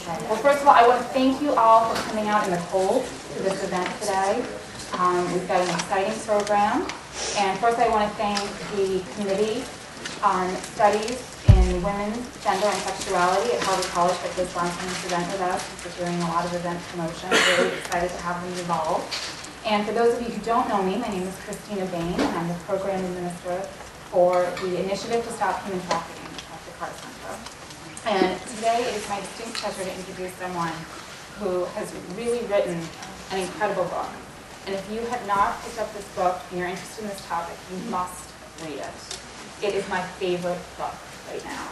Okay. Well, first of all, I want to thank you all for coming out in the cold to this event today. We've got an exciting program. And first I want to thank the Committee on Studies in Women's Gender and Sexuality at Harvard College that was sponsoring this event with us. We're doing a lot of event promotion. I'm really excited to have them involved. And for those of you who don't know me, my name is Christina Bain, and I'm the Program Administrator for the Initiative to Stop Human Trafficking at the Carr-Ryan Center. And today it is my distinct pleasure to introduce someone who has really written an incredible book. And if you have not picked up this book and you're interested in this topic, you must read it. It is my favorite book right now.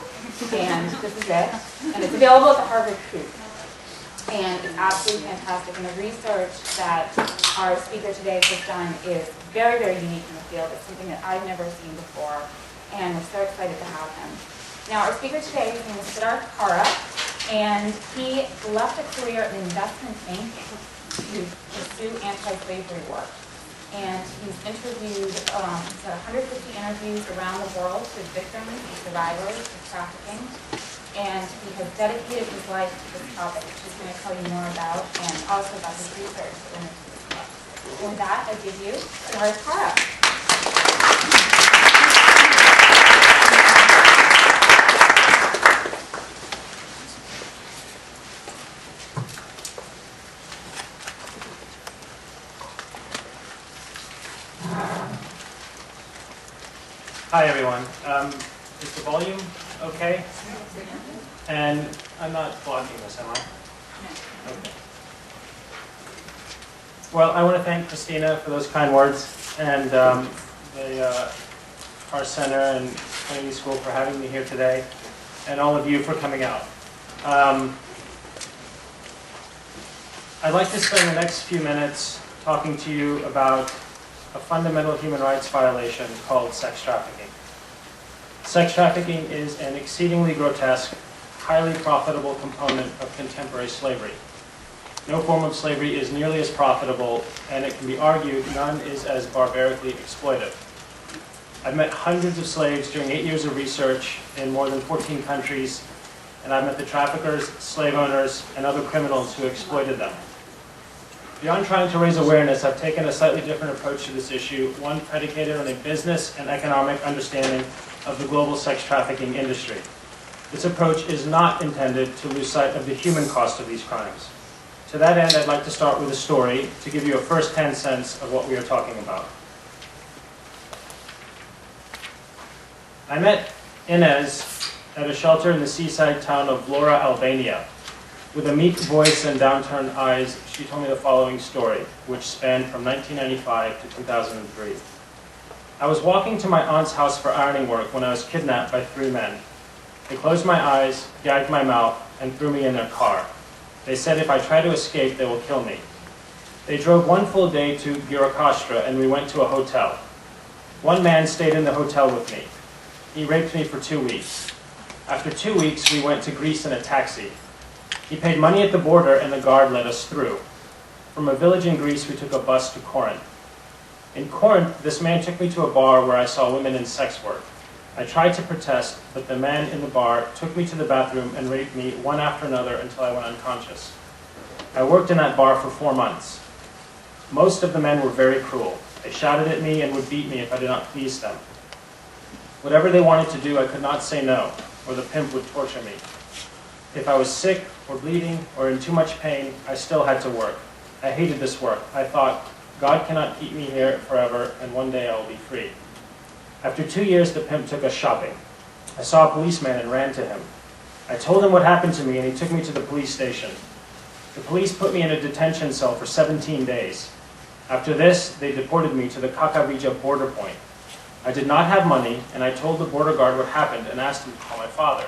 And this is it. And it's available at the Harvard Coop. And it's absolutely fantastic. And the research that our speaker today has done is very, very unique in the field. It's something that I've never seen before. And we're so excited to have him. Now, our speaker today, his name is Siddharth, and he left a career in investment banking to pursue anti-slavery work. And he's interviewed, he's had 150 interviews around the world with victims and survivors of trafficking. And he has dedicated his life to this topic, which he's going to tell you more about, and also about his research that went into this book. And with that, I give you Siddharth. Hi everyone. Is the volume okay? And I'm not blocking this, am I? Okay. Well, I want to thank Christina for those kind words, and the Carr Center and Trinity School for having me here today, and all of you for coming out. I'd like to spend the next few minutes talking to you about a fundamental human rights violation called sex trafficking. Sex trafficking is an exceedingly grotesque, highly profitable component of contemporary slavery. No form of slavery is nearly as profitable, and it can be argued none is as barbarically exploitive. I've met hundreds of slaves during 8 years of research in more than 14 countries, and I've met the traffickers, slave owners, and other criminals who exploited them. Beyond trying to raise awareness, I've taken a slightly different approach to this issue, one predicated on a business and economic understanding of the global sex trafficking industry. This approach is not intended to lose sight of the human cost of these crimes. To that end, I'd like to start with a story to give you a first-hand sense of what we are talking about. I met Inez at a shelter in the seaside town of Vlora, Albania. With a meek voice and downturned eyes, she told me the following story, which spanned from 1995 to 2003. I was walking to my aunt's house for ironing work when I was kidnapped by 3 men. They closed my eyes, gagged my mouth, and threw me in their car. They said if I try to escape, they will kill me. They drove 1 full day to Burekastra, and we went to a hotel. 1 man stayed in the hotel with me. He raped me for 2 weeks. After 2 weeks, we went to Greece in a taxi. He paid money at the border, and the guard let us through. From a village in Greece, we took a bus to Corinth. In Corinth, this man took me to a bar where I saw women in sex work. I tried to protest, but the man in the bar took me to the bathroom and raped me one after another until I went unconscious. I worked in that bar for 4 months. Most of the men were very cruel. They shouted at me and would beat me if I did not please them. Whatever they wanted to do, I could not say no, or the pimp would torture me. If I was sick or bleeding or in too much pain, I still had to work. I hated this work. I thought, God cannot keep me here forever, and one day I will be free. After 2 years, the pimp took us shopping. I saw a policeman and ran to him. I told him what happened to me, and he took me to the police station. The police put me in a detention cell for 17 days. After this, they deported me to the Kakavija border point. I did not have money, and I told the border guard what happened and asked him to call my father.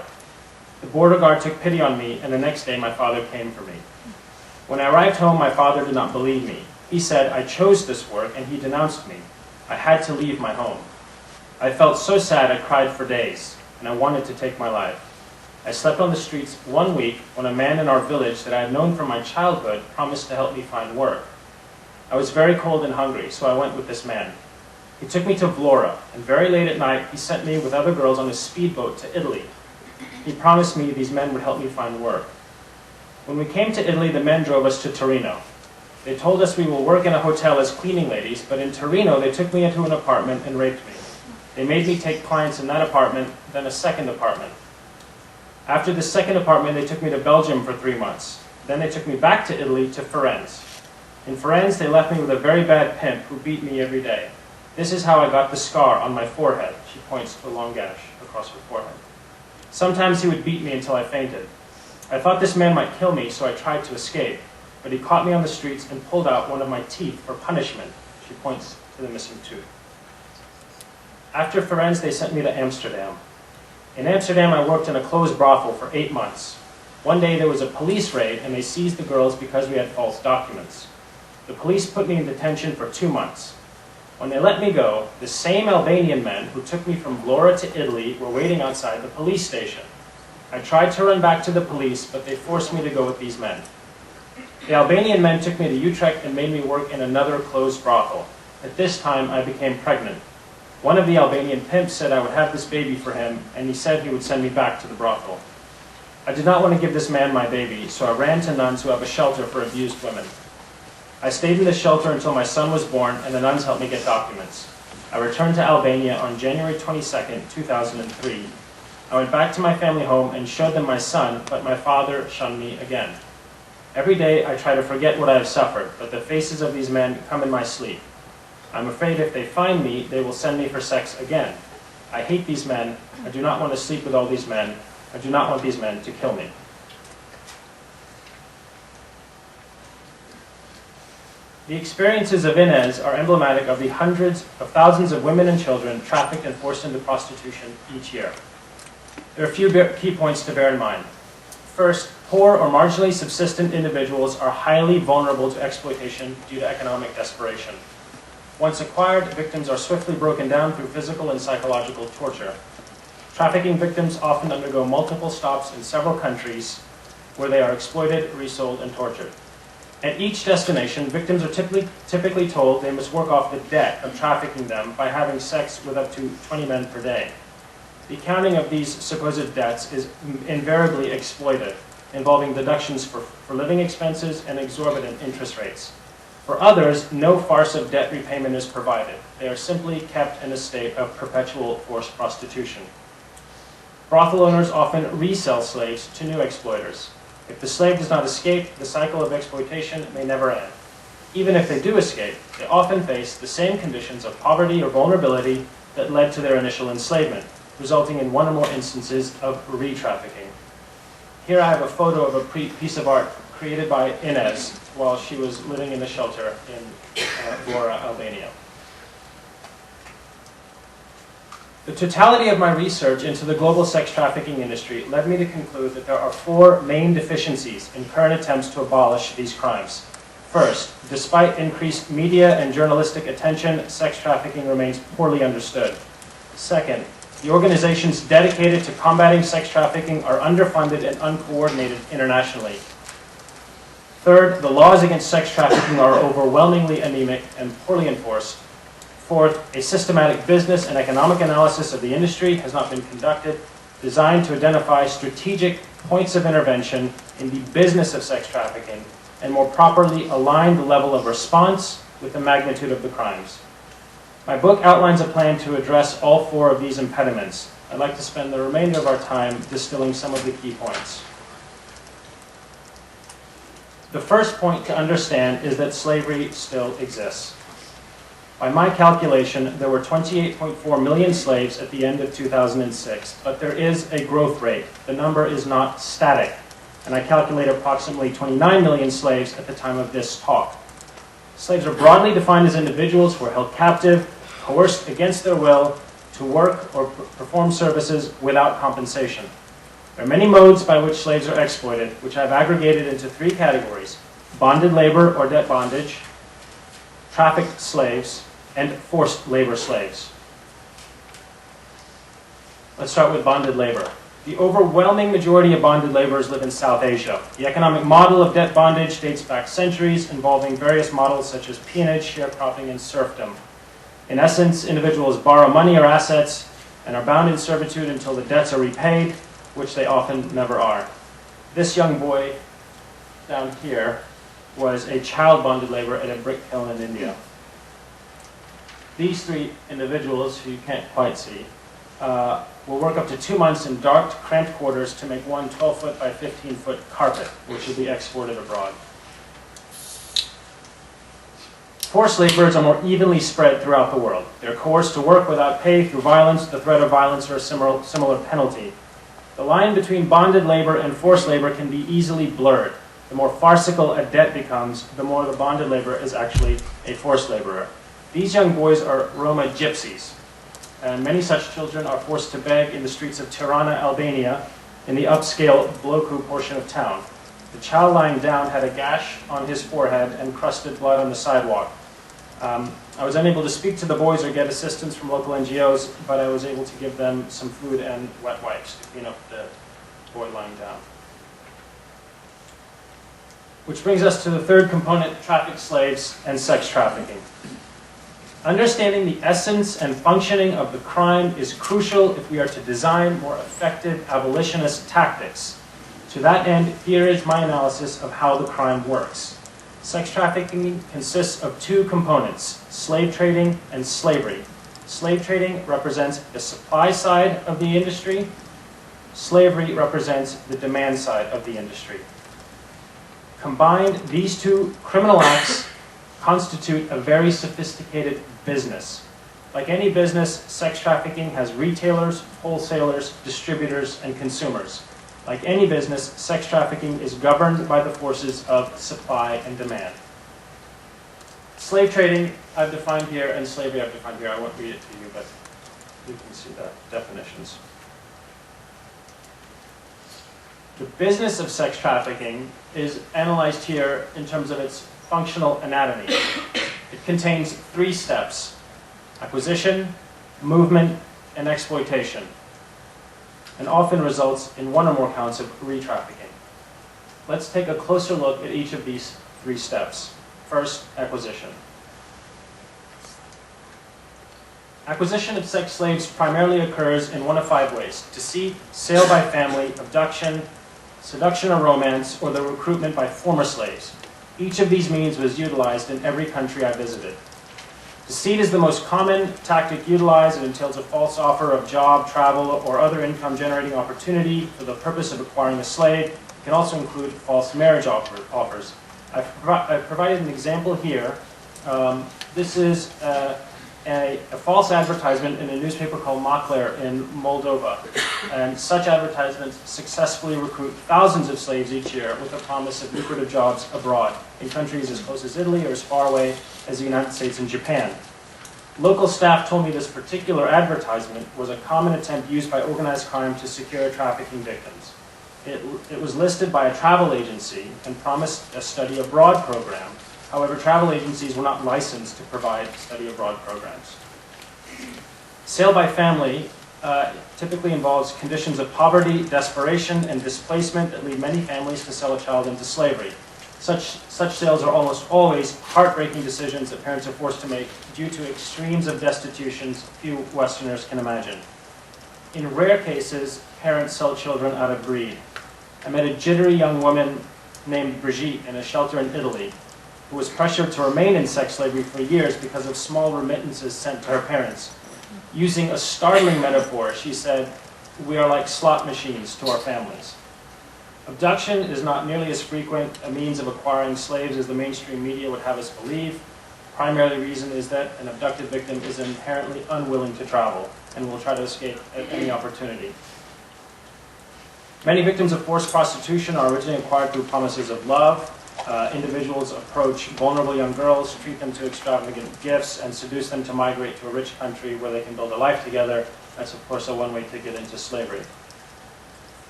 The border guard took pity on me, and the next day my father came for me. When I arrived home, my father did not believe me. He said I chose this work, and he denounced me. I had to leave my home. I felt so sad I cried for days, and I wanted to take my life. I slept on the streets 1 week when a man in our village that I had known from my childhood promised to help me find work. I was very cold and hungry, so I went with this man. He took me to Vlora, and very late at night, he sent me with other girls on a speedboat to Italy. He promised me these men would help me find work. When we came to Italy, the men drove us to Torino. They told us we will work in a hotel as cleaning ladies, but in Torino they took me into an apartment and raped me. They made me take clients in that apartment, then a second apartment. After the second apartment, they took me to Belgium for 3 months. Then they took me back to Italy to Firenze. In Firenze, they left me with a very bad pimp who beat me every day. This is how I got the scar on my forehead. She points to a long gash across her forehead. Sometimes he would beat me until I fainted. I thought this man might kill me, so I tried to escape. But he caught me on the streets and pulled out one of my teeth for punishment. She points to the missing tooth. After Firenze, they sent me to Amsterdam. In Amsterdam, I worked in a closed brothel for 8 months. One day, there was a police raid, and they seized the girls because we had false documents. The police put me in detention for 2 months. When they let me go, the same Albanian men who took me from Vlora to Italy were waiting outside the police station. I tried to run back to the police, but they forced me to go with these men. The Albanian men took me to Utrecht and made me work in another closed brothel. At this time, I became pregnant. One of the Albanian pimps said I would have this baby for him, and he said he would send me back to the brothel. I did not want to give this man my baby, so I ran to nuns who have a shelter for abused women. I stayed in the shelter until my son was born, and the nuns helped me get documents. I returned to Albania on January 22nd, 2003. I went back to my family home and showed them my son, but my father shunned me again. Every day I try to forget what I have suffered, but the faces of these men come in my sleep. I'm afraid if they find me, they will send me for sex again. I hate these men. I do not want to sleep with all these men. I do not want these men to kill me. The experiences of Inez are emblematic of the hundreds of thousands of women and children trafficked and forced into prostitution each year. There are a few key points to bear in mind. First, poor or marginally subsistent individuals are highly vulnerable to exploitation due to economic desperation. Once acquired, victims are swiftly broken down through physical and psychological torture. Trafficking victims often undergo multiple stops in several countries where they are exploited, resold, and tortured. At each destination, victims are typically told they must work off the debt of trafficking them by having sex with up to 20 men per day. The accounting of these supposed debts is invariably exploited, involving deductions for living expenses and exorbitant interest rates. For others, no farce of debt repayment is provided. They are simply kept in a state of perpetual forced prostitution. Brothel owners often resell slaves to new exploiters. If the slave does not escape, the cycle of exploitation may never end. Even if they do escape, they often face the same conditions of poverty or vulnerability that led to their initial enslavement, resulting in one or more instances of re-trafficking. Here I have a photo of a piece of art created by Inez while she was living in a shelter in Vlora, Albania. The totality of my research into the global sex trafficking industry led me to conclude that there are 4 main deficiencies in current attempts to abolish these crimes. First, despite increased media and journalistic attention, sex trafficking remains poorly understood. Second, the organizations dedicated to combating sex trafficking are underfunded and uncoordinated internationally. Third, the laws against sex trafficking are overwhelmingly anemic and poorly enforced. Fourth, a systematic business and economic analysis of the industry has not been conducted, designed to identify strategic points of intervention in the business of sex trafficking and more properly align the level of response with the magnitude of the crimes. My book outlines a plan to address all 4 of these impediments. I'd like to spend the remainder of our time distilling some of the key points. The first point to understand is that slavery still exists. By my calculation, there were 28.4 million slaves at the end of 2006, but there is a growth rate. The number is not static, and I calculate approximately 29 million slaves at the time of this talk. Slaves are broadly defined as individuals who are held captive, coerced against their will, to work or perform services without compensation. There are many modes by which slaves are exploited, which I've aggregated into 3 categories: bonded labor or debt bondage, trafficked slaves, and forced labor slaves. Let's start with bonded labor. The overwhelming majority of bonded laborers live in South Asia. The economic model of debt bondage dates back centuries, involving various models such as peonage, sharecropping, and serfdom. In essence, individuals borrow money or assets and are bound in servitude until the debts are repaid, which they often never are. This young boy down here was a child bonded labor at a brick kiln in India. These three individuals, who you can't quite see, will work up to 2 months in dark, cramped quarters to make one 12-foot by 15-foot carpet, which will be exported abroad. Forced laborers are more evenly spread throughout the world. They're coerced to work without pay through violence, the threat of violence, or a similar penalty. The line between bonded labor and forced labor can be easily blurred. The more farcical a debt becomes, the more the bonded laborer is actually a forced laborer. These young boys are Roma gypsies, and many such children are forced to beg in the streets of Tirana, Albania, in the upscale Bloku portion of town. The child lying down had a gash on his forehead and crusted blood on the sidewalk. I was unable to speak to the boys or get assistance from local NGOs, but I was able to give them some food and wet wipes to clean up the boy lying down. Which brings us to the third component, trafficked slaves and sex trafficking. Understanding the essence and functioning of the crime is crucial if we are to design more effective abolitionist tactics. To that end, here is my analysis of how the crime works. Sex trafficking consists of two components, slave trading and slavery. Slave trading represents the supply side of the industry. Slavery represents the demand side of the industry. Combined, these two criminal acts constitute a very sophisticated business. Like any business, sex trafficking has retailers, wholesalers, distributors, and consumers. Like any business, sex trafficking is governed by the forces of supply and demand. Slave trading I've defined here, and slavery I've defined here. I won't read it to you, but you can see the definitions. The business of sex trafficking is analyzed here in terms of its functional anatomy. It contains 3 steps: acquisition, movement, and exploitation, and often results in 1 or more counts of re-trafficking. Let's take a closer look at each of these 3 steps. First, acquisition. Acquisition of sex slaves primarily occurs in 1 of 5 ways: deceit, sale by family, abduction, seduction or romance, or the recruitment by former slaves. Each of these means was utilized in every country I visited. Deceit is the most common tactic utilized. It entails a false offer of job, travel, or other income-generating opportunity for the purpose of acquiring a slave. It can also include false marriage offers. I've provided an example here. This is a false advertisement in a newspaper called Makler in Moldova. And such advertisements successfully recruit thousands of slaves each year with the promise of lucrative jobs abroad, in countries as close as Italy or as far away as the United States and Japan. Local staff told me this particular advertisement was a common attempt used by organized crime to secure trafficking victims. It was listed by a travel agency and promised a study abroad program. However, travel agencies were not licensed to provide study abroad programs. Sale by family typically involves conditions of poverty, desperation, and displacement that lead many families to sell a child into slavery. Such sales are almost always heartbreaking decisions that parents are forced to make due to extremes of destitution few Westerners can imagine. In rare cases, parents sell children out of greed. I met a jittery young woman named Brigitte in a shelter in Italy who was pressured to remain in sex slavery for years because of small remittances sent to her parents. Using a startling metaphor, she said, "We are like slot machines to our families." Abduction is not nearly as frequent a means of acquiring slaves as the mainstream media would have us believe. The primary reason is that an abducted victim is inherently unwilling to travel and will try to escape at any opportunity. Many victims of forced prostitution are originally acquired through promises of love. Individuals approach vulnerable young girls, treat them to extravagant gifts, and seduce them to migrate to a rich country where they can build a life together. That's, of course, a one-way ticket into slavery.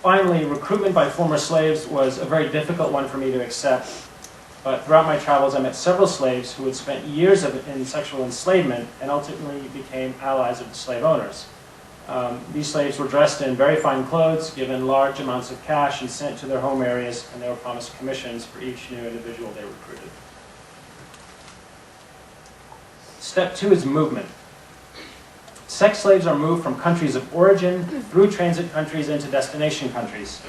Finally, recruitment by former slaves was a very difficult one for me to accept. But throughout my travels, I met several slaves who had spent years in sexual enslavement and ultimately became allies of the slave owners. These slaves were dressed in very fine clothes, given large amounts of cash, and sent to their home areas, and they were promised commissions for each new individual they recruited. Step 2 is movement. Sex slaves are moved from countries of origin through transit countries into destination countries.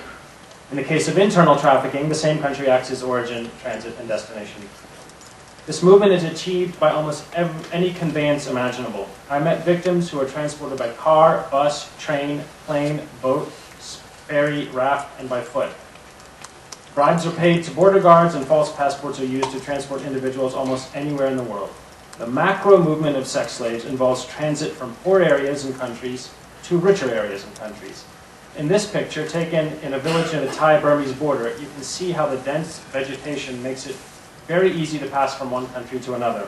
In the case of internal trafficking, the same country acts as origin, transit, and destination. This movement is achieved by almost any conveyance imaginable. I met victims who are transported by car, bus, train, plane, boat, ferry, raft, and by foot. Bribes are paid to border guards, and false passports are used to transport individuals almost anywhere in the world. The macro movement of sex slaves involves transit from poor areas and countries to richer areas and countries. In this picture, taken in a village near the Thai-Burmese border, you can see how the dense vegetation makes it very easy to pass from one country to another.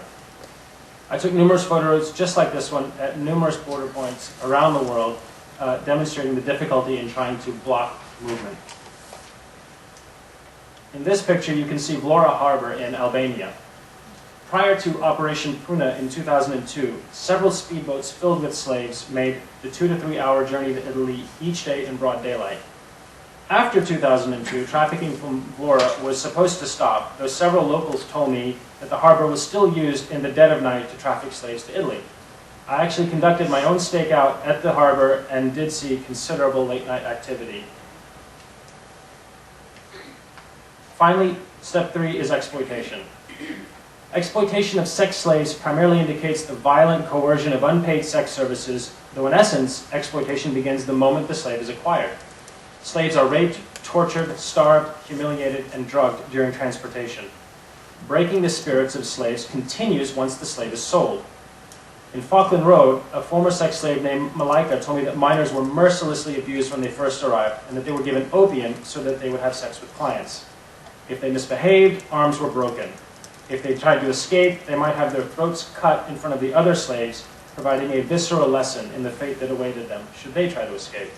I took numerous photos just like this one at numerous border points around the world, demonstrating the difficulty in trying to block movement. In this picture, you can see Vlora Harbor in Albania. Prior to Operation Puna in 2002, several speedboats filled with slaves made the 2 to 3 hour journey to Italy each day in broad daylight. After 2002, trafficking from Vlora was supposed to stop, though several locals told me that the harbor was still used in the dead of night to traffic slaves to Italy. I actually conducted my own stakeout at the harbor and did see considerable late night activity. Finally, step 3 is exploitation. Exploitation of sex slaves primarily indicates the violent coercion of unpaid sex services, though in essence, exploitation begins the moment the slave is acquired. Slaves are raped, tortured, starved, humiliated, and drugged during transportation. Breaking the spirits of slaves continues once the slave is sold. In Falkland Road, a former sex slave named Malika told me that minors were mercilessly abused when they first arrived, and that they were given opium so that they would have sex with clients. If they misbehaved, arms were broken. If they tried to escape, they might have their throats cut in front of the other slaves, providing a visceral lesson in the fate that awaited them should they try to escape.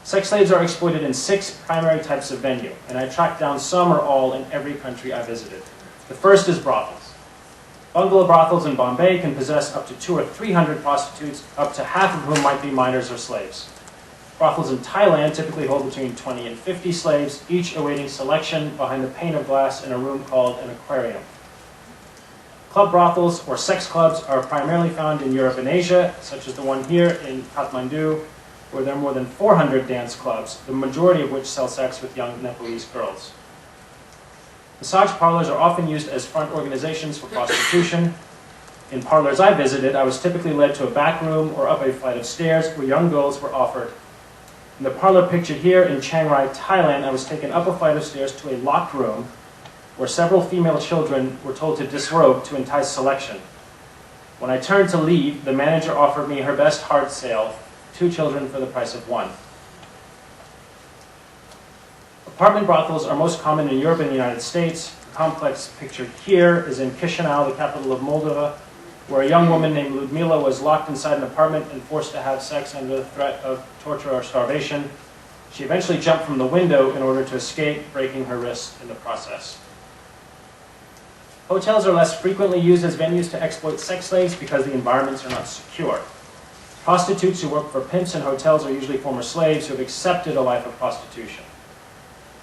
Sex slaves are exploited in 6 primary types of venue, and I tracked down some or all in every country I visited. The first is brothels. Bungalow brothels in Bombay can possess up to 200 or 300 prostitutes, up to half of whom might be minors or slaves. Brothels in Thailand typically hold between 20 and 50 slaves, each awaiting selection behind a pane of glass in a room called an aquarium. Club brothels, or sex clubs, are primarily found in Europe and Asia, such as the one here in Kathmandu, where there are more than 400 dance clubs, the majority of which sell sex with young Nepalese girls. Massage parlors are often used as front organizations for prostitution. In parlors I visited, I was typically led to a back room or up a flight of stairs where young girls were offered. In the parlor pictured here in Chiang Rai, Thailand, I was taken up a flight of stairs to a locked room where several female children were told to disrobe to entice selection. When I turned to leave, the manager offered me her best hard sale, 2 children for the price of 1. Apartment brothels are most common in Europe and the United States. The complex pictured here is in Chisinau, the capital of Moldova, where a young woman named Ludmila was locked inside an apartment and forced to have sex under the threat of torture or starvation. She eventually jumped from the window in order to escape, breaking her wrist in the process. Hotels are less frequently used as venues to exploit sex slaves because the environments are not secure. Prostitutes who work for pimps in hotels are usually former slaves who have accepted a life of prostitution.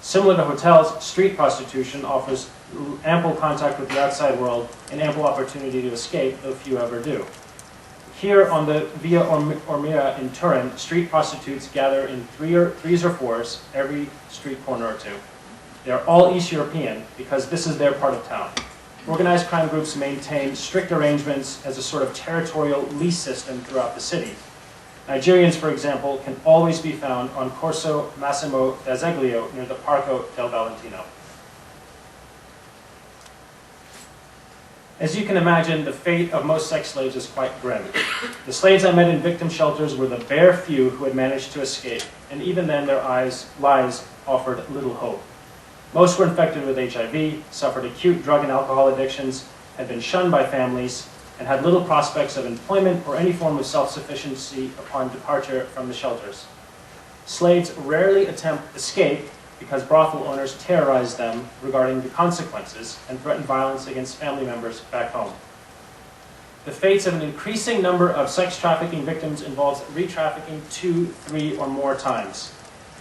Similar to hotels, street prostitution offers ample contact with the outside world and ample opportunity to escape, though few ever do. Here on the Via Ormia in Turin, street prostitutes gather in threes or fours every street corner or 2. They are all East European because this is their part of town. Organized crime groups maintain strict arrangements as a sort of territorial lease system throughout the city. Nigerians, for example, can always be found on Corso Massimo d'Azeglio near the Parco del Valentino. As you can imagine, the fate of most sex slaves is quite grim. The slaves I met in victim shelters were the bare few who had managed to escape, and even then their lives offered little hope. Most were infected with HIV, suffered acute drug and alcohol addictions, had been shunned by families, and had little prospects of employment or any form of self-sufficiency upon departure from the shelters. Slaves rarely attempt escape because brothel owners terrorize them regarding the consequences and threaten violence against family members back home. The fates of an increasing number of sex trafficking victims involves re-trafficking 2, 3, or more times,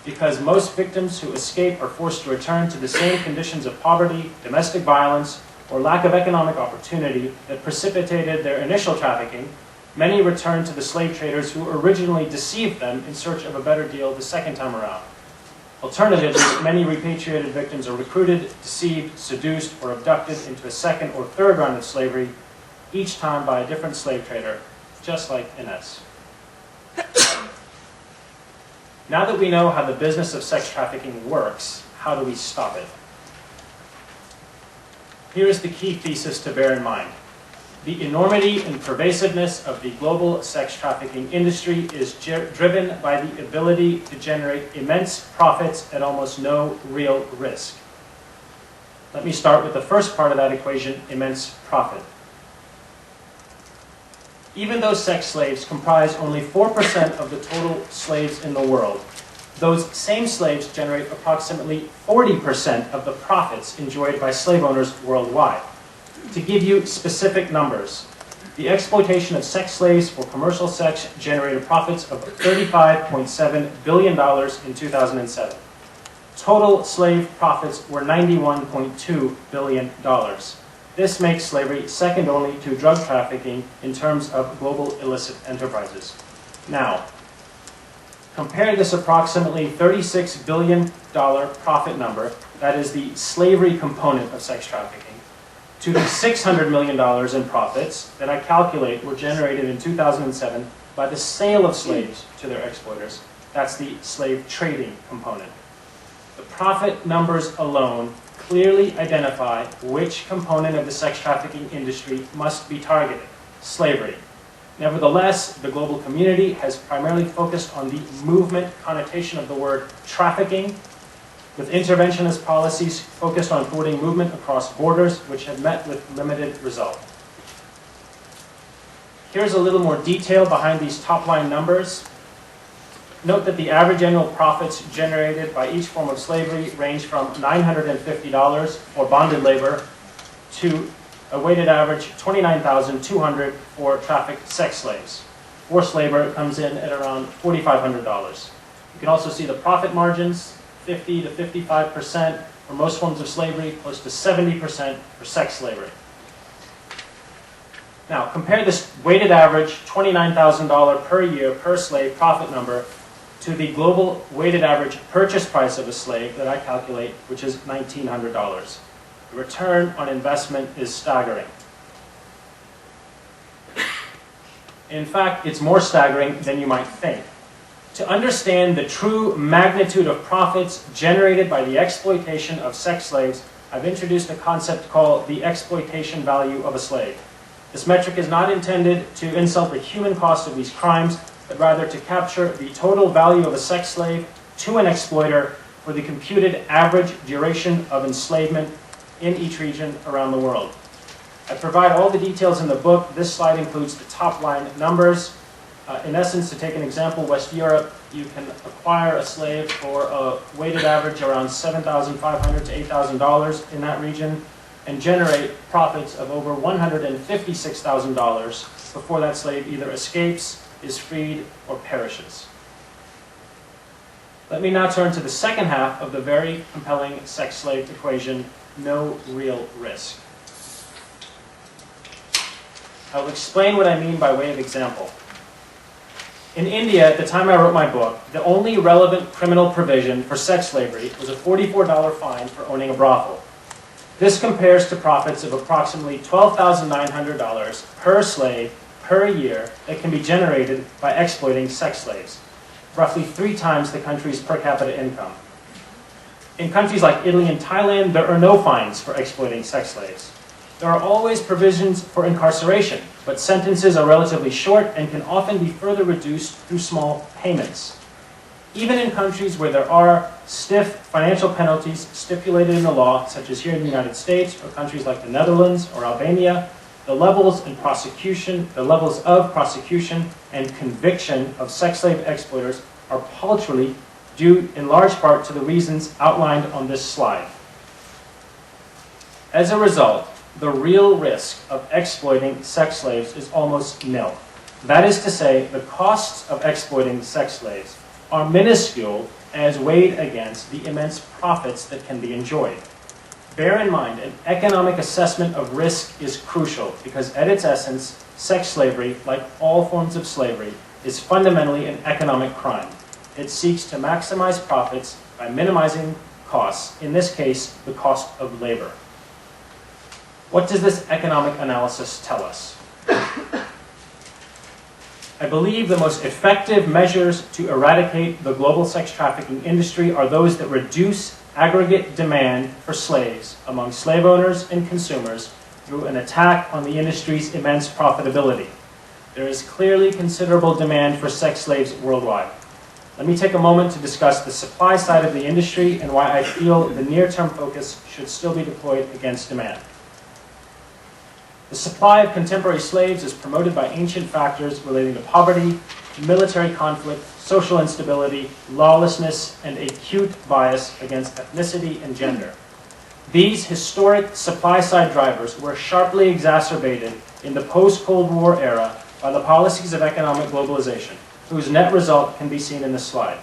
because most victims who escape are forced to return to the same conditions of poverty, domestic violence, or lack of economic opportunity that precipitated their initial trafficking. Many return to the slave traders who originally deceived them in search of a better deal the second time around. Alternatively, many repatriated victims are recruited, deceived, seduced, or abducted into a second or third round of slavery, each time by a different slave trader, just like Inez. Now that we know how the business of sex trafficking works, how do we stop it? Here is the key thesis to bear in mind. The enormity and pervasiveness of the global sex trafficking industry is driven by the ability to generate immense profits at almost no real risk. Let me start with the first part of that equation, immense profit. Even though sex slaves comprise only 4% of the total slaves in the world, those same slaves generate approximately 40% of the profits enjoyed by slave owners worldwide. To give you specific numbers, the exploitation of sex slaves for commercial sex generated profits of $35.7 billion in 2007. Total slave profits were $91.2 billion. This makes slavery second only to drug trafficking in terms of global illicit enterprises. Now, compare this approximately $36 billion profit number, that is the slavery component of sex trafficking, to the $600 million in profits that I calculate were generated in 2007 by the sale of slaves to their exploiters. That's the slave trading component. The profit numbers alone clearly identify which component of the sex trafficking industry must be targeted: slavery. Nevertheless, the global community has primarily focused on the movement connotation of the word trafficking, with interventionist policies focused on thwarting movement across borders, which have met with limited result. Here's a little more detail behind these top-line numbers. Note that the average annual profits generated by each form of slavery range from $950 for bonded labor to a weighted average $29,200 for trafficked sex slaves. Forced labor comes in at around $4,500. You can also see the profit margins, 50 to 55% for most forms of slavery, close to 70% for sex slavery. Now, compare this weighted average $29,000 per year per slave profit number to the global weighted average purchase price of a slave that I calculate, which is $1,900. The return on investment is staggering. In fact, it's more staggering than you might think. To understand the true magnitude of profits generated by the exploitation of sex slaves, I've introduced a concept called the exploitation value of a slave. This metric is not intended to insult the human cost of these crimes, but rather to capture the total value of a sex slave to an exploiter for the computed average duration of enslavement in each region around the world. I provide all the details in the book. This slide includes the top line numbers. In essence, to take an example, West Europe, you can acquire a slave for a weighted average around $7,500 to $8,000 in that region and generate profits of over $156,000 before that slave either escapes, is freed, or perishes. Let me now turn to the second half of the very compelling sex slave equation, no real risk. I will explain what I mean by way of example. In India, at the time I wrote my book, the only relevant criminal provision for sex slavery was a $44 fine for owning a brothel. This compares to profits of approximately $12,900 per slave per year that can be generated by exploiting sex slaves, roughly 3 times the country's per capita income. In countries like Italy and Thailand, there are no fines for exploiting sex slaves. There are always provisions for incarceration, but sentences are relatively short and can often be further reduced through small payments. Even in countries where there are stiff financial penalties stipulated in the law, such as here in the United States or countries like the Netherlands or Albania, the levels of prosecution and conviction of sex slave exploiters are paltry, due in large part to the reasons outlined on this slide. As a result, the real risk of exploiting sex slaves is almost nil. That is to say, the costs of exploiting sex slaves are minuscule as weighed against the immense profits that can be enjoyed. Bear in mind, an economic assessment of risk is crucial because at its essence, sex slavery, like all forms of slavery, is fundamentally an economic crime. It seeks to maximize profits by minimizing costs, in this case, the cost of labor. What does this economic analysis tell us? I believe the most effective measures to eradicate the global sex trafficking industry are those that reduce aggregate demand for slaves among slave owners and consumers through an attack on the industry's immense profitability. There is clearly considerable demand for sex slaves worldwide. Let me take a moment to discuss the supply side of the industry and why I feel the near-term focus should still be deployed against demand. The supply of contemporary slaves is promoted by ancient factors relating to poverty, military conflict, social instability, lawlessness, and acute bias against ethnicity and gender. These historic supply-side drivers were sharply exacerbated in the post-Cold War era by the policies of economic globalization, whose net result can be seen in this slide.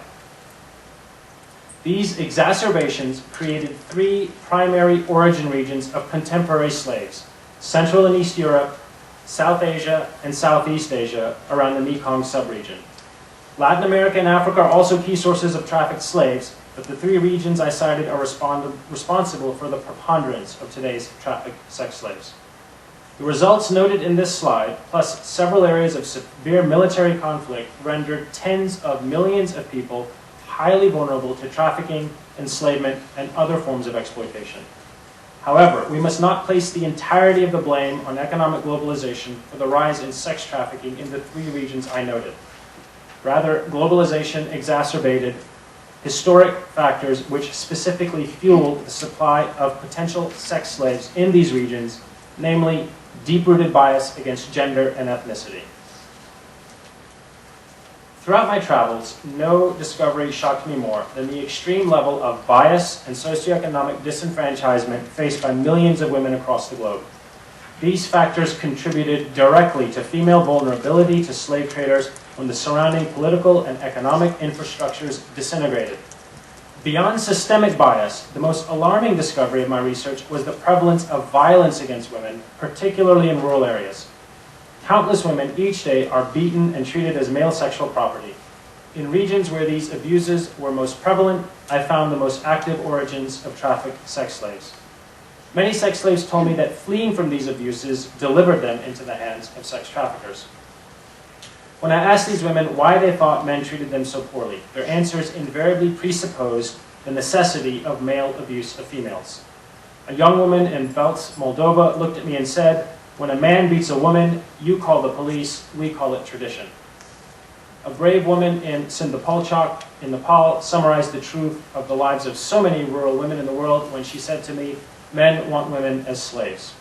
These exacerbations created three primary origin regions of contemporary slaves: Central and East Europe, South Asia, and Southeast Asia around the Mekong subregion. Latin America and Africa are also key sources of trafficked slaves, but the three regions I cited are responsible for the preponderance of today's trafficked sex slaves. The results noted in this slide, plus several areas of severe military conflict, rendered tens of millions of people highly vulnerable to trafficking, enslavement, and other forms of exploitation. However, we must not place the entirety of the blame on economic globalization for the rise in sex trafficking in the three regions I noted. Rather, globalization exacerbated historic factors which specifically fueled the supply of potential sex slaves in these regions, namely deep-rooted bias against gender and ethnicity. Throughout my travels, no discovery shocked me more than the extreme level of bias and socioeconomic disenfranchisement faced by millions of women across the globe. These factors contributed directly to female vulnerability to slave traders when the surrounding political and economic infrastructures disintegrated. Beyond systemic bias, the most alarming discovery of my research was the prevalence of violence against women, particularly in rural areas. Countless women each day are beaten and treated as male sexual property. In regions where these abuses were most prevalent, I found the most active origins of trafficked sex slaves. Many sex slaves told me that fleeing from these abuses delivered them into the hands of sex traffickers. When I asked these women why they thought men treated them so poorly, their answers invariably presupposed the necessity of male abuse of females. A young woman in Belts, Moldova, looked at me and said, "When a man beats a woman, you call the police, we call it tradition." A brave woman in Sindapalchak in Nepal summarized the truth of the lives of so many rural women in the world when she said to me, "Men want women as slaves."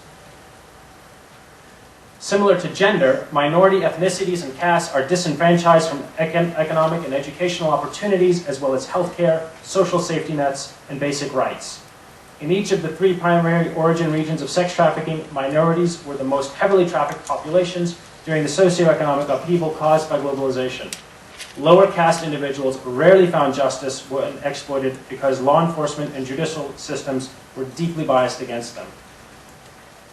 Similar to gender, minority ethnicities and castes are disenfranchised from economic and educational opportunities, as well as healthcare, social safety nets, and basic rights. In each of the three primary origin regions of sex trafficking, minorities were the most heavily trafficked populations during the socioeconomic upheaval caused by globalization. Lower caste individuals rarely found justice when exploited because law enforcement and judicial systems were deeply biased against them.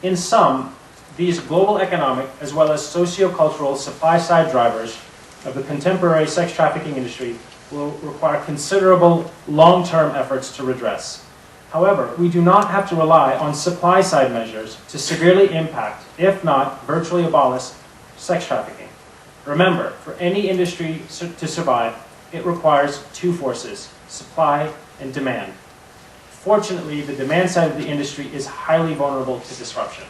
In sum, these global economic as well as sociocultural supply-side drivers of the contemporary sex trafficking industry will require considerable long-term efforts to redress. However, we do not have to rely on supply-side measures to severely impact, if not virtually abolish, sex trafficking. Remember, for any industry to survive, it requires two forces, supply and demand. Fortunately, the demand side of the industry is highly vulnerable to disruption.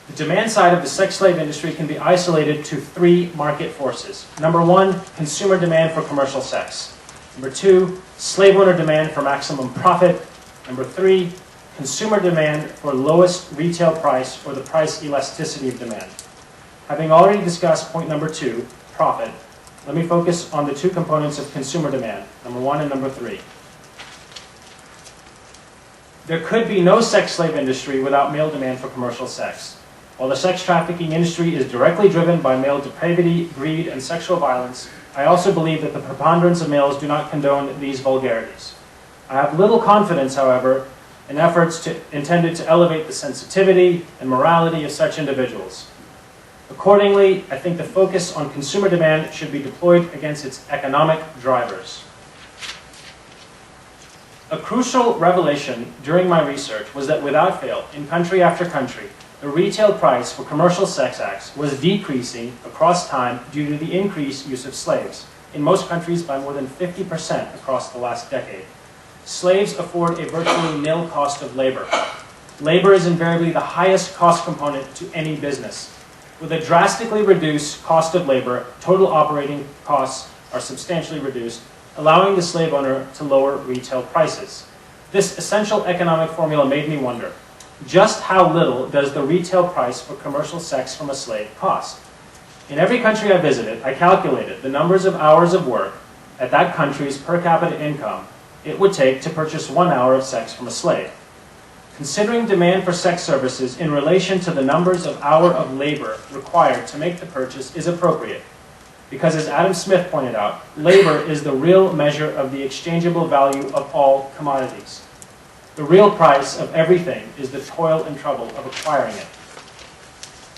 The demand side of the sex slave industry can be isolated to three market forces. Number one, consumer demand for commercial sex. Number two, slave owner demand for maximum profit. Number three, consumer demand for lowest retail price, or the price elasticity of demand. Having already discussed point number two, profit, let me focus on the two components of consumer demand, number one and number three. There could be no sex slave industry without male demand for commercial sex. While the sex trafficking industry is directly driven by male depravity, greed, and sexual violence, I also believe that the preponderance of males do not condone these vulgarities. I have little confidence, however, in efforts intended to elevate the sensitivity and morality of such individuals. Accordingly, I think the focus on consumer demand should be deployed against its economic drivers. A crucial revelation during my research was that without fail, in country after country, the retail price for commercial sex acts was decreasing across time due to the increased use of slaves, in most countries by more than 50% across the last decade. Slaves afford a virtually nil cost of labor. Labor is invariably the highest cost component to any business. With a drastically reduced cost of labor, total operating costs are substantially reduced, allowing the slave owner to lower retail prices. This essential economic formula made me wonder, just how little does the retail price for commercial sex from a slave cost? In every country I visited, I calculated the numbers of hours of work at that country's per capita income it would take to purchase 1 hour of sex from a slave. Considering demand for sex services in relation to the numbers of hours of labor required to make the purchase is appropriate, because as Adam Smith pointed out, labor is the real measure of the exchangeable value of all commodities. The real price of everything is the toil and trouble of acquiring it.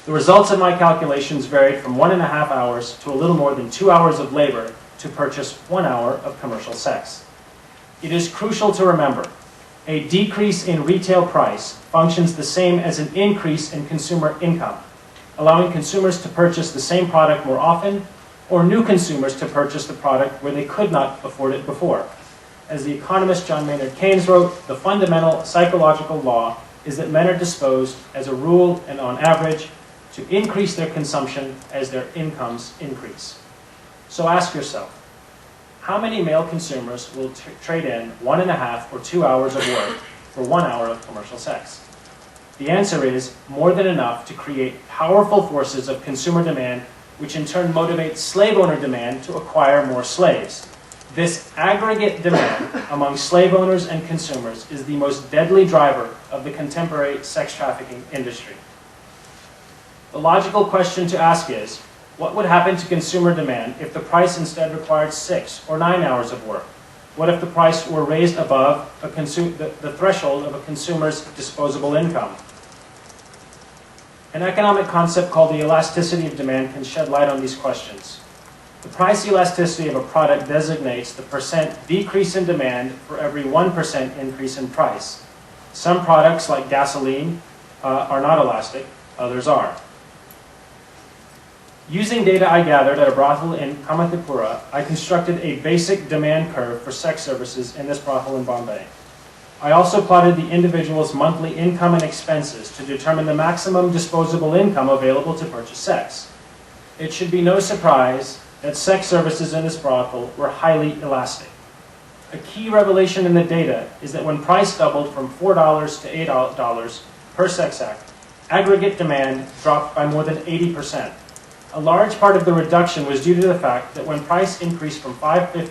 The results of my calculations varied from 1.5 hours to a little more than 2 hours of labor to purchase 1 hour of commercial sex. It is crucial to remember, a decrease in retail price functions the same as an increase in consumer income, allowing consumers to purchase the same product more often, or new consumers to purchase the product where they could not afford it before. As the economist John Maynard Keynes wrote, the fundamental psychological law is that men are disposed, as a rule and on average, to increase their consumption as their incomes increase. So ask yourself, how many male consumers will trade in 1.5 or 2 hours of work for 1 hour of commercial sex? The answer is more than enough to create powerful forces of consumer demand, which in turn motivate slave owner demand to acquire more slaves. This aggregate demand among slave owners and consumers is the most deadly driver of the contemporary sex trafficking industry. The logical question to ask is, what would happen to consumer demand if the price instead required 6 or 9 hours of work? What if the price were raised above the threshold of a consumer's disposable income? An economic concept called the elasticity of demand can shed light on these questions. The price elasticity of a product designates the percent decrease in demand for every 1% increase in price. Some products, like gasoline, are not elastic, others are. Using data I gathered at a brothel in Kamathipura, I constructed a basic demand curve for sex services in this brothel in Bombay. I also plotted the individual's monthly income and expenses to determine the maximum disposable income available to purchase sex. It should be no surprise that sex services in this brothel were highly elastic. A key revelation in the data is that when price doubled from $4 to $8 per sex act, aggregate demand dropped by more than 80%. A large part of the reduction was due to the fact that when price increased from $5.50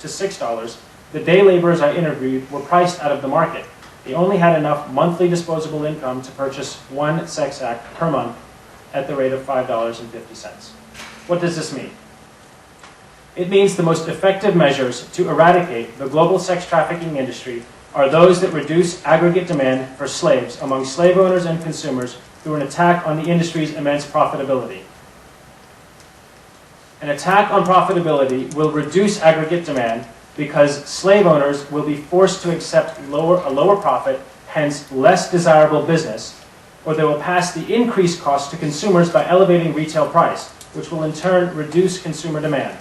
to $6, the day laborers I interviewed were priced out of the market. They only had enough monthly disposable income to purchase 1 sex act per month at the rate of $5.50. What does this mean? It means the most effective measures to eradicate the global sex trafficking industry are those that reduce aggregate demand for slaves among slave owners and consumers through an attack on the industry's immense profitability. An attack on profitability will reduce aggregate demand because slave owners will be forced to accept a lower profit, hence less desirable business, or they will pass the increased cost to consumers by elevating retail price, which will in turn reduce consumer demand.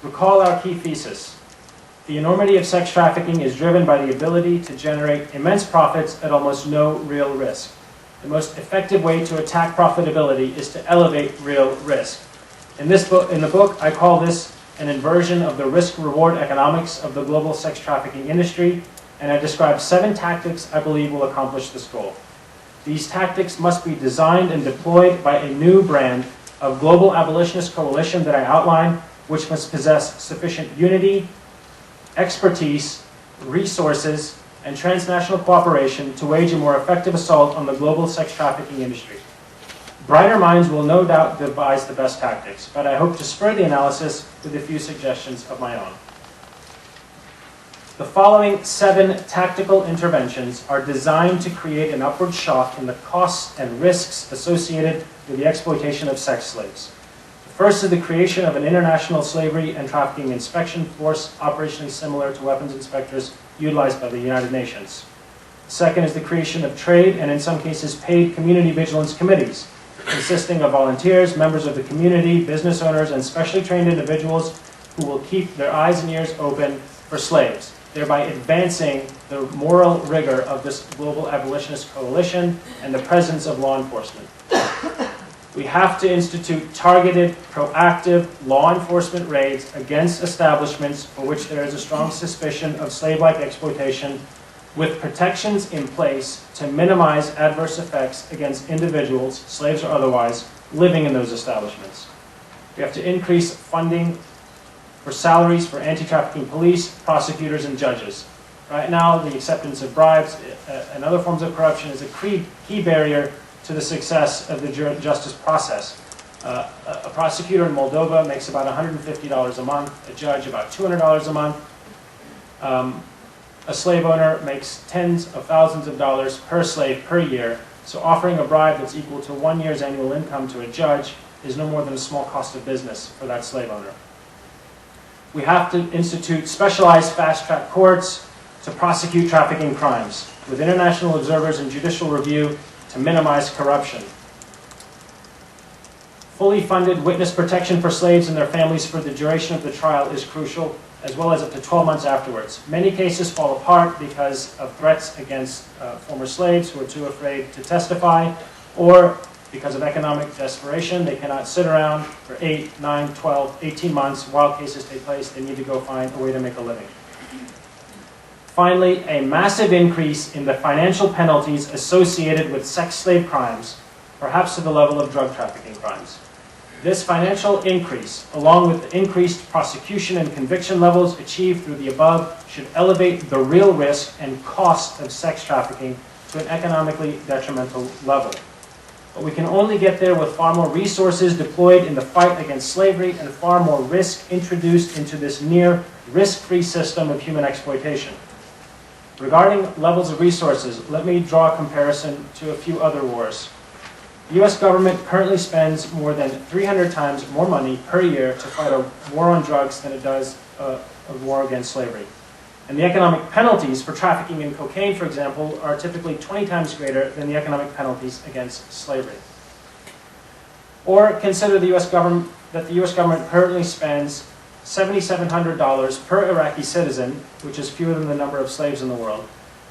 Recall our key thesis. The enormity of sex trafficking is driven by the ability to generate immense profits at almost no real risk. The most effective way to attack profitability is to elevate real risk. In the book, I call this an inversion of the risk-reward economics of the global sex trafficking industry, and I describe 7 tactics I believe will accomplish this goal. These tactics must be designed and deployed by a new brand of global abolitionist coalition that I outline, which must possess sufficient unity, expertise, resources, and transnational cooperation to wage a more effective assault on the global sex trafficking industry. Brighter minds will no doubt devise the best tactics, but I hope to spur the analysis with a few suggestions of my own. The following 7 tactical interventions are designed to create an upward shock in the costs and risks associated with the exploitation of sex slaves. The First is the creation of an international slavery and trafficking inspection force operationally similar to weapons inspectors utilized by the United Nations. Second is the creation of trade and in some cases paid community vigilance committees consisting of volunteers, members of the community, business owners, and specially trained individuals who will keep their eyes and ears open for slaves, thereby advancing the moral rigor of this global abolitionist coalition and the presence of law enforcement. We have to institute targeted, proactive law enforcement raids against establishments for which there is a strong suspicion of slave-like exploitation, with protections in place to minimize adverse effects against individuals, slaves or otherwise, living in those establishments. We have to increase funding for salaries for anti-trafficking police, prosecutors, and judges. Right now, the acceptance of bribes and other forms of corruption is a key barrier to the success of the justice process. A prosecutor in Moldova makes about $150 a month, a judge about $200 a month. A slave owner makes tens of thousands of dollars per slave per year, so offering a bribe that's equal to 1 year's annual income to a judge is no more than a small cost of business for that slave owner. We have to institute specialized fast-track courts to prosecute trafficking crimes, with international observers and judicial review to minimize corruption. Fully funded witness protection for slaves and their families for the duration of the trial is crucial, as well as up to 12 months afterwards. Many cases fall apart because of threats against former slaves who are too afraid to testify, or because of economic desperation. They cannot sit around for 8, 9, 12, 18 months while cases take place. They need to go find a way to make a living. Finally, a massive increase in the financial penalties associated with sex slave crimes, perhaps to the level of drug trafficking crimes. This financial increase, along with the increased prosecution and conviction levels achieved through the above, should elevate the real risk and cost of sex trafficking to an economically detrimental level. But we can only get there with far more resources deployed in the fight against slavery and far more risk introduced into this near risk-free system of human exploitation. Regarding levels of resources, let me draw a comparison to a few other wars. The U.S. government currently spends more than 300 times more money per year to fight a war on drugs than it does a war against slavery. And the economic penalties for trafficking in cocaine, for example, are typically 20 times greater than the economic penalties against slavery. Or consider the U.S. government, that the U.S. government currently spends $7,700 per Iraqi citizen, which is fewer than the number of slaves in the world,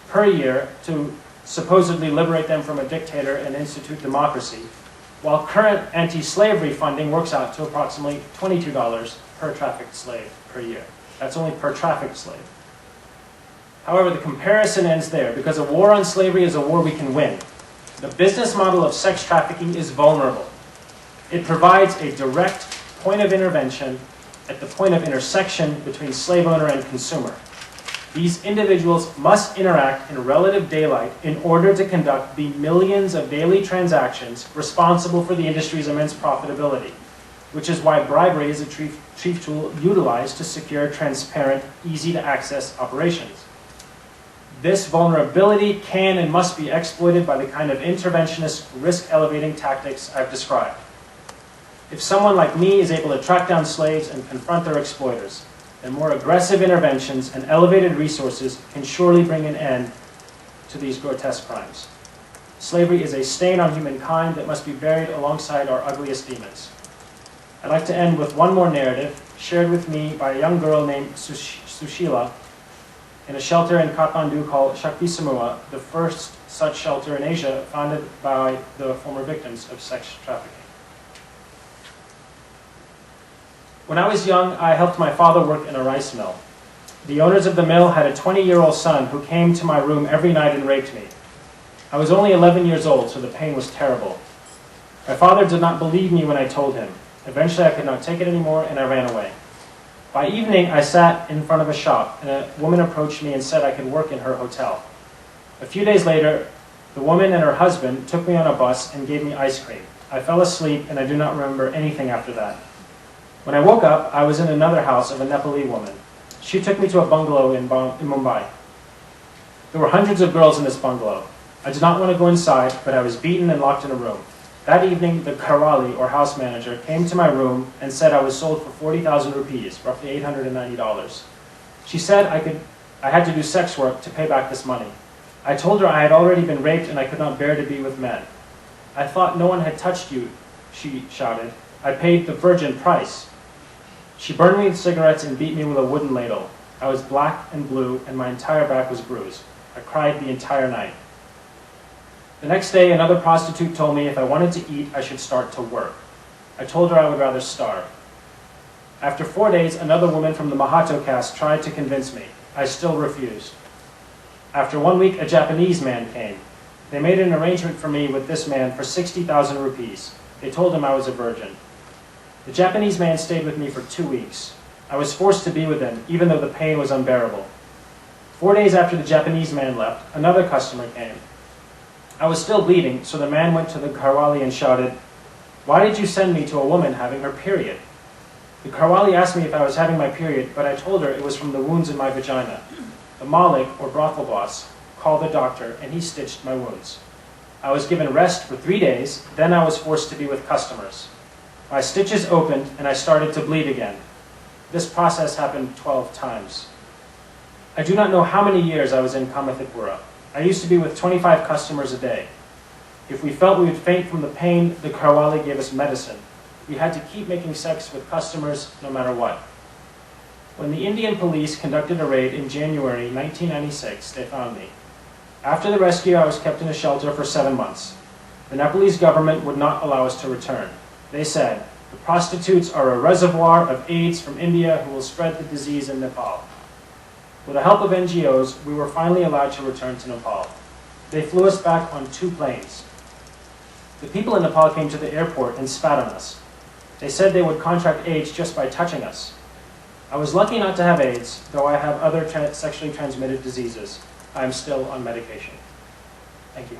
per year to supposedly liberate them from a dictator and institute democracy, while current anti-slavery funding works out to approximately $22 per trafficked slave per year. That's only per trafficked slave. However, the comparison ends there, because a war on slavery is a war we can win. The business model of sex trafficking is vulnerable. It provides a direct point of intervention at the point of intersection between slave owner and consumer. These individuals must interact in relative daylight in order to conduct the millions of daily transactions responsible for the industry's immense profitability, which is why bribery is a chief tool utilized to secure transparent, easy-to-access operations. This vulnerability can and must be exploited by the kind of interventionist, risk-elevating tactics I've described. If someone like me is able to track down slaves and confront their exploiters, then more aggressive interventions and elevated resources can surely bring an end to these grotesque crimes. Slavery is a stain on humankind that must be buried alongside our ugliest demons. I'd like to end with one more narrative shared with me by a young girl named Sushila in a shelter in Kathmandu called Shakti Samua, the first such shelter in Asia founded by the former victims of sex trafficking. When I was young, I helped my father work in a rice mill. The owners of the mill had a 20-year-old son who came to my room every night and raped me. I was only 11 years old, so the pain was terrible. My father did not believe me when I told him. Eventually, I could not take it anymore, and I ran away. By evening, I sat in front of a shop, and a woman approached me and said I could work in her hotel. A few days later, the woman and her husband took me on a bus and gave me ice cream. I fell asleep, and I do not remember anything after that. When I woke up, I was in another house of a Nepali woman. She took me to a bungalow in Mumbai. There were hundreds of girls in this bungalow. I did not want to go inside, but I was beaten and locked in a room. That evening, the Karwali, or house manager, came to my room and said I was sold for 40,000 rupees, roughly $890. She said I had to do sex work to pay back this money. I told her I had already been raped and I could not bear to be with men. I thought no one had touched you, she shouted. I paid the virgin price. She burned me with cigarettes and beat me with a wooden ladle. I was black and blue and my entire back was bruised. I cried the entire night. The next day, another prostitute told me if I wanted to eat, I should start to work. I told her I would rather starve. After 4 days, another woman from the Mahato caste tried to convince me. I still refused. After 1 week, a Japanese man came. They made an arrangement for me with this man for 60,000 rupees. They told him I was a virgin. The Japanese man stayed with me for 2 weeks. I was forced to be with him, even though the pain was unbearable. 4 days after the Japanese man left, another customer came. I was still bleeding, so the man went to the Karwali and shouted, "Why did you send me to a woman having her period?" The Karwali asked me if I was having my period, but I told her it was from the wounds in my vagina. The Malik, or brothel boss, called the doctor, and he stitched my wounds. I was given rest for 3 days, then I was forced to be with customers. My stitches opened, and I started to bleed again. This process happened 12 times. I do not know how many years I was in Kamathipura. I used to be with 25 customers a day. If we felt we would faint from the pain, the Karwali gave us medicine. We had to keep making sex with customers no matter what. When the Indian police conducted a raid in January 1996, they found me. After the rescue, I was kept in a shelter for 7 months. The Nepalese government would not allow us to return. They said, "The prostitutes are a reservoir of AIDS from India who will spread the disease in Nepal." With the help of NGOs, we were finally allowed to return to Nepal. They flew us back on 2 planes. The people in Nepal came to the airport and spat on us. They said they would contract AIDS just by touching us. I was lucky not to have AIDS, though I have other sexually transmitted diseases. I am still on medication. Thank you.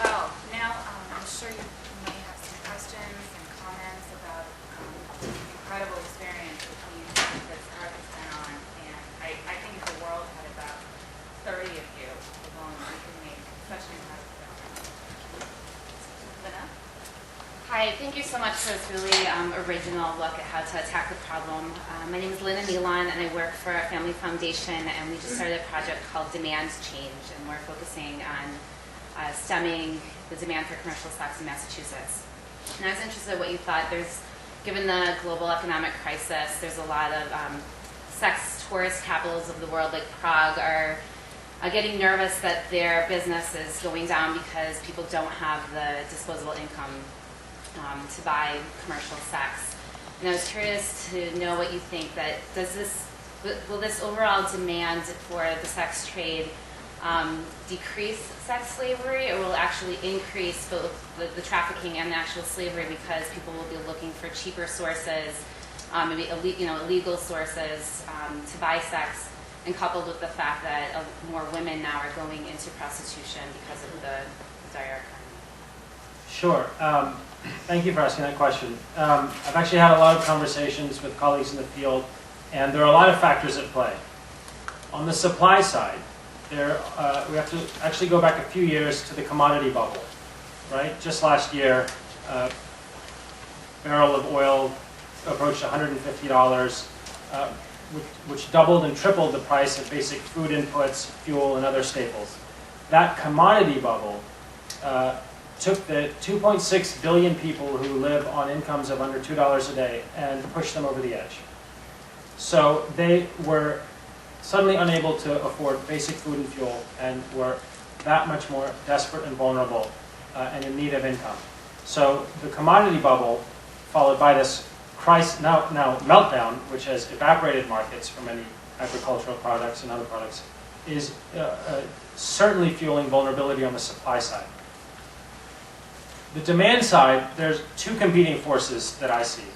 Well, now I'm sure you may have some questions and comments about the incredible experience that Siddharth has been on, and I think if the world had about 30 of you alone, we could make such an incredible difference. Lina? Hi, thank you so much for this really original look at how to attack the problem. My name is Lina Milan, and I work for a family foundation, and we just started a project called Demand Change, and we're focusing on stemming the demand for commercial sex in Massachusetts. And I was interested in what you thought. Given the global economic crisis, there's a lot of sex tourist capitals of the world, like Prague, are getting nervous that their business is going down because people don't have the disposable income to buy commercial sex. And I was curious to know what you think, that will this overall demand for the sex trade decrease sex slavery, or will it actually increase both the trafficking and the actual slavery because people will be looking for cheaper sources, maybe illegal sources to buy sex, and coupled with the fact that more women now are going into prostitution because of the dire economy? Sure. Thank you for asking that question. I've actually had a lot of conversations with colleagues in the field, and there are a lot of factors at play. On the supply side, we have to actually go back a few years to the commodity bubble, right? Just last year, a barrel of oil approached $150, which doubled and tripled the price of basic food inputs, fuel, and other staples. That commodity bubble took the 2.6 billion people who live on incomes of under $2 a day and pushed them over the edge. So they were suddenly unable to afford basic food and fuel and were that much more desperate and vulnerable and in need of income. So the commodity bubble, followed by this crisis, now meltdown, which has evaporated markets for many agricultural products and other products, is certainly fueling vulnerability on the supply side. The demand side, there's 2 competing forces that I see.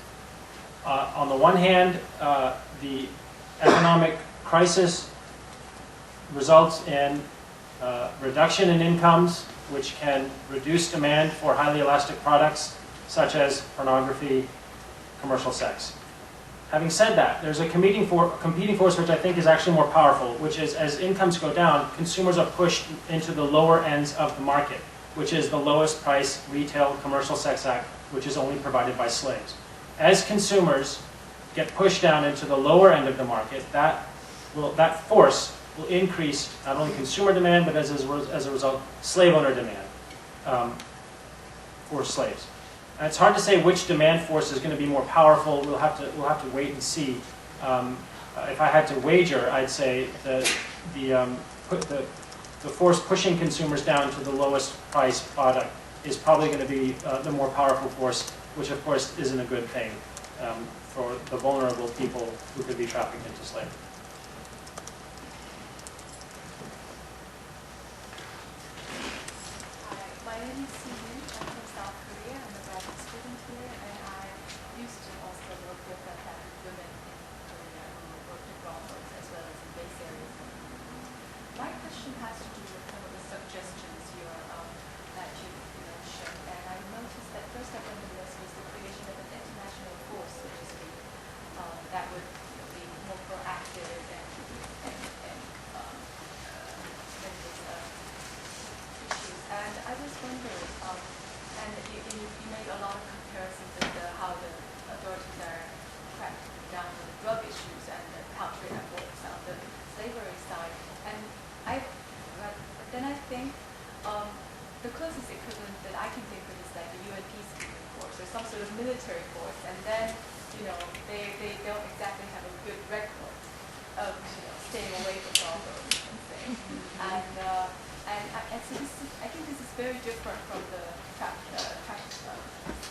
On the one hand, the economic crisis results in reduction in incomes, which can reduce demand for highly elastic products such as pornography, commercial sex. Having said that, there's a competing force which I think is actually more powerful, which is as incomes go down, consumers are pushed into the lower ends of the market, which is the lowest price retail commercial sex act, which is only provided by slaves. As consumers get pushed down into the lower end of the market, that force will increase not only consumer demand, but as a result, slave owner demand for slaves. And it's hard to say which demand force is going to be more powerful. We'll have to wait and see. If I had to wager, I'd say the force pushing consumers down to the lowest price product is probably going to be the more powerful force, which of course isn't a good thing for the vulnerable people who could be trafficked into slavery. Hi, my name is Siddharth. I'm from South Korea. I'm a graduate student here, and I used to also work with trafficked women in Korea who worked in brothels as well as in base areas. My question has to do with some of the suggestions that you mentioned, and I noticed that first up on the list was the creation of an international force, so to speak, that would be more proactive and issues. And I was wondering, and you made a lot of comparisons with how the authorities are cracking down on the drug issues and how trade works on the slavery side. And then I think the closest equivalent that I can think of is like the UN peacekeeping force or some sort of military force, and then they don't exactly have a good record of staying away from all those things. And so I think this is very different from the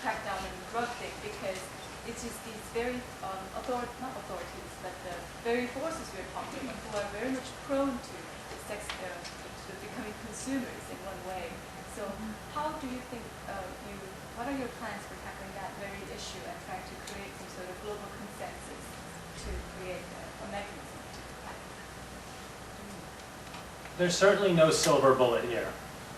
crackdown on the drug thing, because it's just these very not authorities, but the very forces we're talking about who are very much prone to sex, to becoming consumers in one way. So how do you think what are your plans for tackling that very issue and trying to create some sort of global consensus to create a mechanism to tackle that? There's certainly no silver bullet here.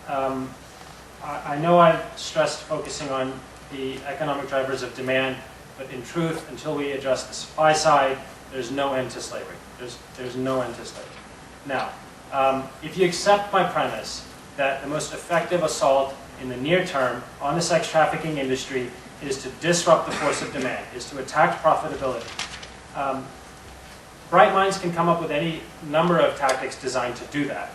I know I've stressed focusing on the economic drivers of demand, but in truth, until we address the supply side, there's no end to slavery. There's no end to slavery. Now, if you accept my premise that the most effective assault in the near term on the sex trafficking industry is to disrupt the force of demand, is to attack profitability, bright minds can come up with any number of tactics designed to do that,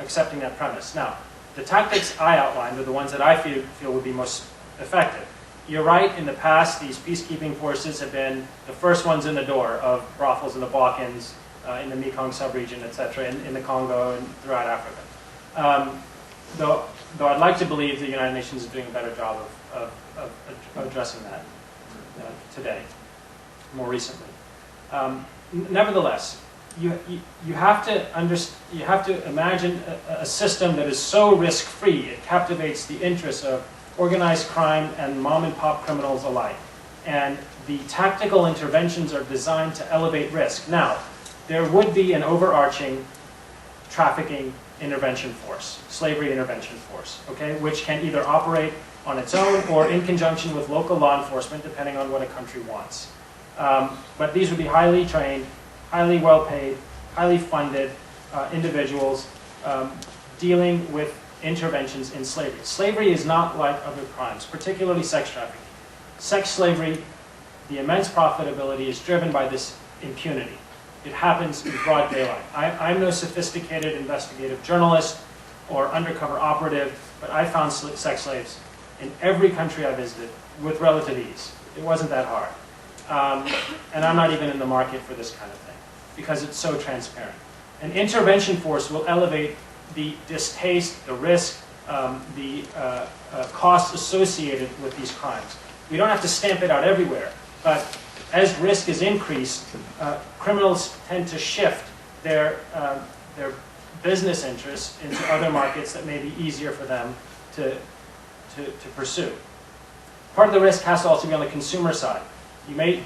accepting that premise. Now, the tactics I outlined are the ones that I feel would be most effective. You're right, in the past, these peacekeeping forces have been the first ones in the door of brothels in the Balkans, in the Mekong sub-region, etc., in the Congo and throughout Africa. Though I'd like to believe the United Nations is doing a better job of addressing that today, more recently. Nevertheless, you have to imagine a system that is so risk-free it captivates the interests of organized crime and mom-and-pop criminals alike. And the tactical interventions are designed to elevate risk. Now, there would be an overarching trafficking intervention force, slavery intervention force, okay, which can either operate on its own or in conjunction with local law enforcement, depending on what a country wants. But these would be highly trained, highly well-paid, highly funded individuals dealing with interventions in slavery. Slavery is not like other crimes, particularly sex trafficking. Sex slavery, the immense profitability is driven by this impunity. It happens in broad daylight. I'm no sophisticated investigative journalist or undercover operative, but I found sex slaves in every country I visited with relative ease. It wasn't that hard. And I'm not even in the market for this kind of thing because it's so transparent. An intervention force will elevate the distaste, the risk, the costs associated with these crimes. We don't have to stamp it out everywhere, but as risk is increased, criminals tend to shift their business interests into other markets that may be easier for them to pursue. Part of the risk has to also be on the consumer side. You may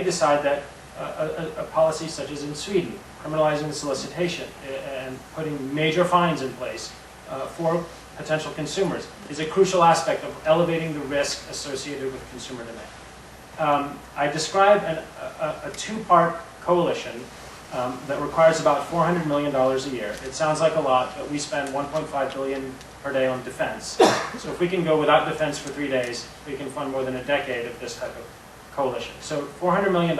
decide that a policy such as in Sweden, criminalizing solicitation and putting major fines in place for potential consumers, is a crucial aspect of elevating the risk associated with consumer demand. I describe a two-part coalition that requires about $400 million a year. It sounds like a lot, but we spend $1.5 billion per day on defense. So if we can go without defense for 3 days, we can fund more than a decade of this type of coalition. So $400 million,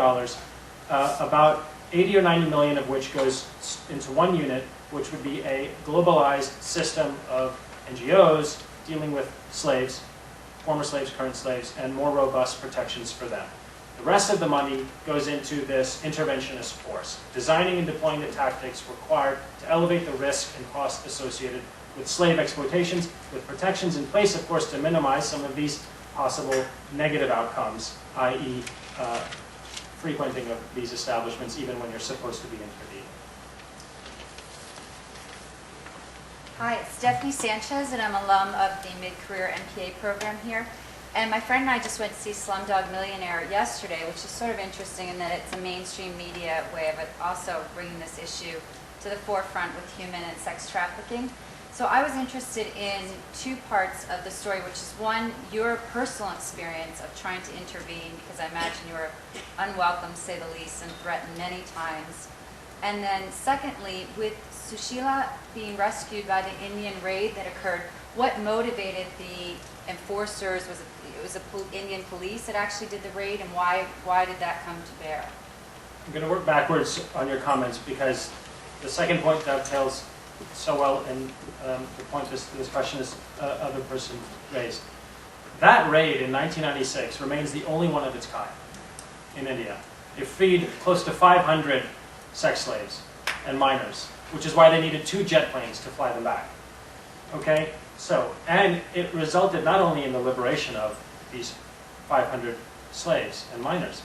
about 80 or 90 million of which goes into one unit, which would be a globalized system of NGOs dealing with slaves, former slaves, current slaves, and more robust protections for them. The rest of the money goes into this interventionist force, designing and deploying the tactics required to elevate the risk and cost associated with slave exploitations, with protections in place, of course, to minimize some of these possible negative outcomes, i.e. Frequenting of these establishments even when you're supposed to be intervening. Hi, it's Stephanie Sanchez, and I'm an alum of the mid-career MPA program here. And my friend and I just went to see Slumdog Millionaire yesterday, which is sort of interesting in that it's a mainstream media way of it also bringing this issue to the forefront with human and sex trafficking. So I was interested in two parts of the story, which is one, your personal experience of trying to intervene, because I imagine you were unwelcome, to say the least, and threatened many times. And then secondly, with Sushila being rescued by the Indian raid that occurred, what motivated the enforcers? It was Indian police that actually did the raid, and why did that come to bear? I'm going to work backwards on your comments because the second point dovetails so well in the point this question is other person raised. That raid in 1996 remains the only one of its kind in India. It freed close to 500 sex slaves and minors, which is why they needed 2 jet planes to fly them back. Okay? So, and it resulted not only in the liberation of these 500 slaves and minors,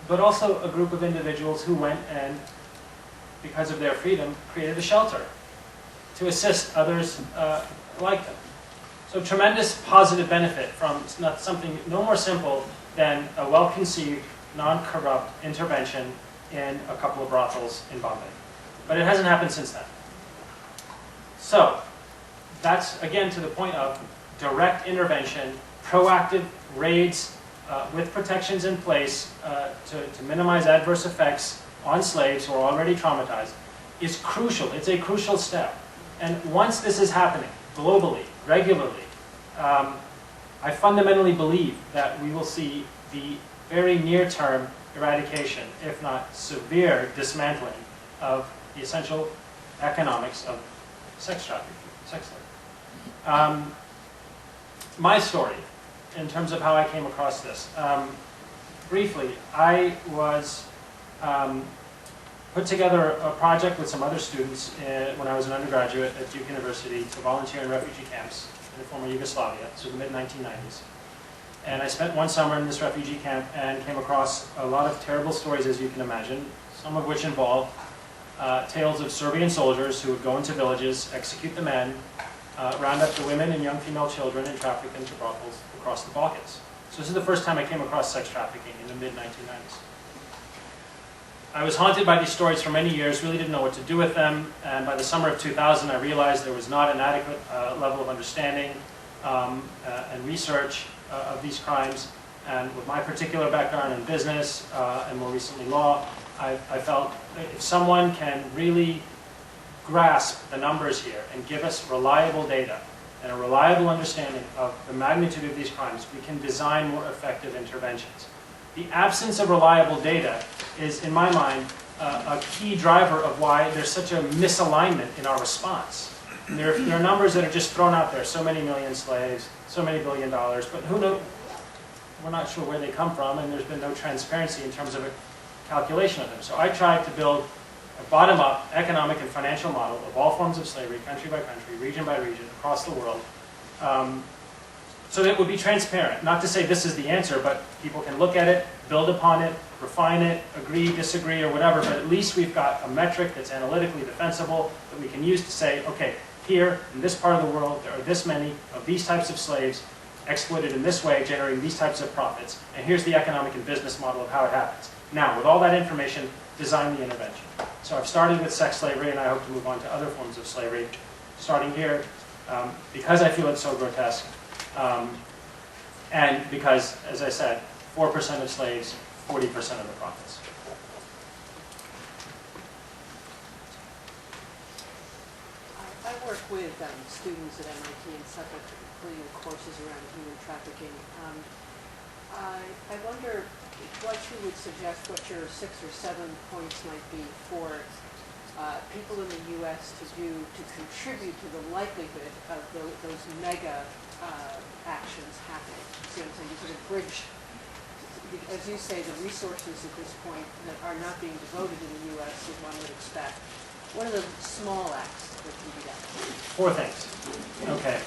but also a group of individuals who went and, because of their freedom, created a shelter to assist others like them. So tremendous positive benefit from something no more simple than a well-conceived, non-corrupt intervention in a couple of brothels in Bombay. But it hasn't happened since then. So that's, again, to the point of direct intervention, proactive raids with protections in place to minimize adverse effects on slaves who are already traumatized is crucial. It's a crucial step. And once this is happening globally, regularly, I fundamentally believe that we will see the very near-term eradication, if not severe dismantling, of the essential economics of sex trafficking, sex slavery. My story, in terms of how I came across this. Briefly, I was put together a project with some other students when I was an undergraduate at Duke University to volunteer in refugee camps in the former Yugoslavia, so the mid-1990s. And I spent one summer in this refugee camp and came across a lot of terrible stories, as you can imagine, some of which involved tales of Serbian soldiers who would go into villages, execute the men, round up the women and young female children, and traffic them to brothels across the Balkans. So this is the first time I came across sex trafficking in the mid-1990s. I was haunted by these stories for many years, really didn't know what to do with them, and by the summer of 2000 I realized there was not an adequate level of understanding and research of these crimes, and with my particular background in business and more recently law, I felt that if someone can really grasp the numbers here and give us reliable data and a reliable understanding of the magnitude of these crimes, we can design more effective interventions. The absence of reliable data is, in my mind, a key driver of why there's such a misalignment in our response. There are numbers that are just thrown out there, so many million slaves, so many $1 billion, but who knows? We're not sure where they come from, and there's been no transparency in terms of a calculation of them. So I tried to build a bottom-up economic and financial model of all forms of slavery, country by country, region by region, across the world, so that it would be transparent. Not to say this is the answer, but people can look at it, build upon it, refine it, agree, disagree, or whatever, but at least we've got a metric that's analytically defensible that we can use to say, okay, here, in this part of the world, there are this many of these types of slaves exploited in this way, generating these types of profits, and here's the economic and business model of how it happens. Now, with all that information, design the intervention. So I've started with sex slavery, and I hope to move on to other forms of slavery, starting here, because I feel it's so grotesque, and because, as I said, 4% of slaves, 40% of the profits. I work with students at MIT and Suffolk, including courses around human trafficking. I wonder what you would suggest, what your 6 or 7 points might be for people in the U.S. to do to contribute to the likelihood of those mega actions happening. See what I'm saying? You sort of bridge, as you say, the resources at this point that are not being devoted in the U.S. as one would expect. What are the small acts that can be done? 4 things. Okay.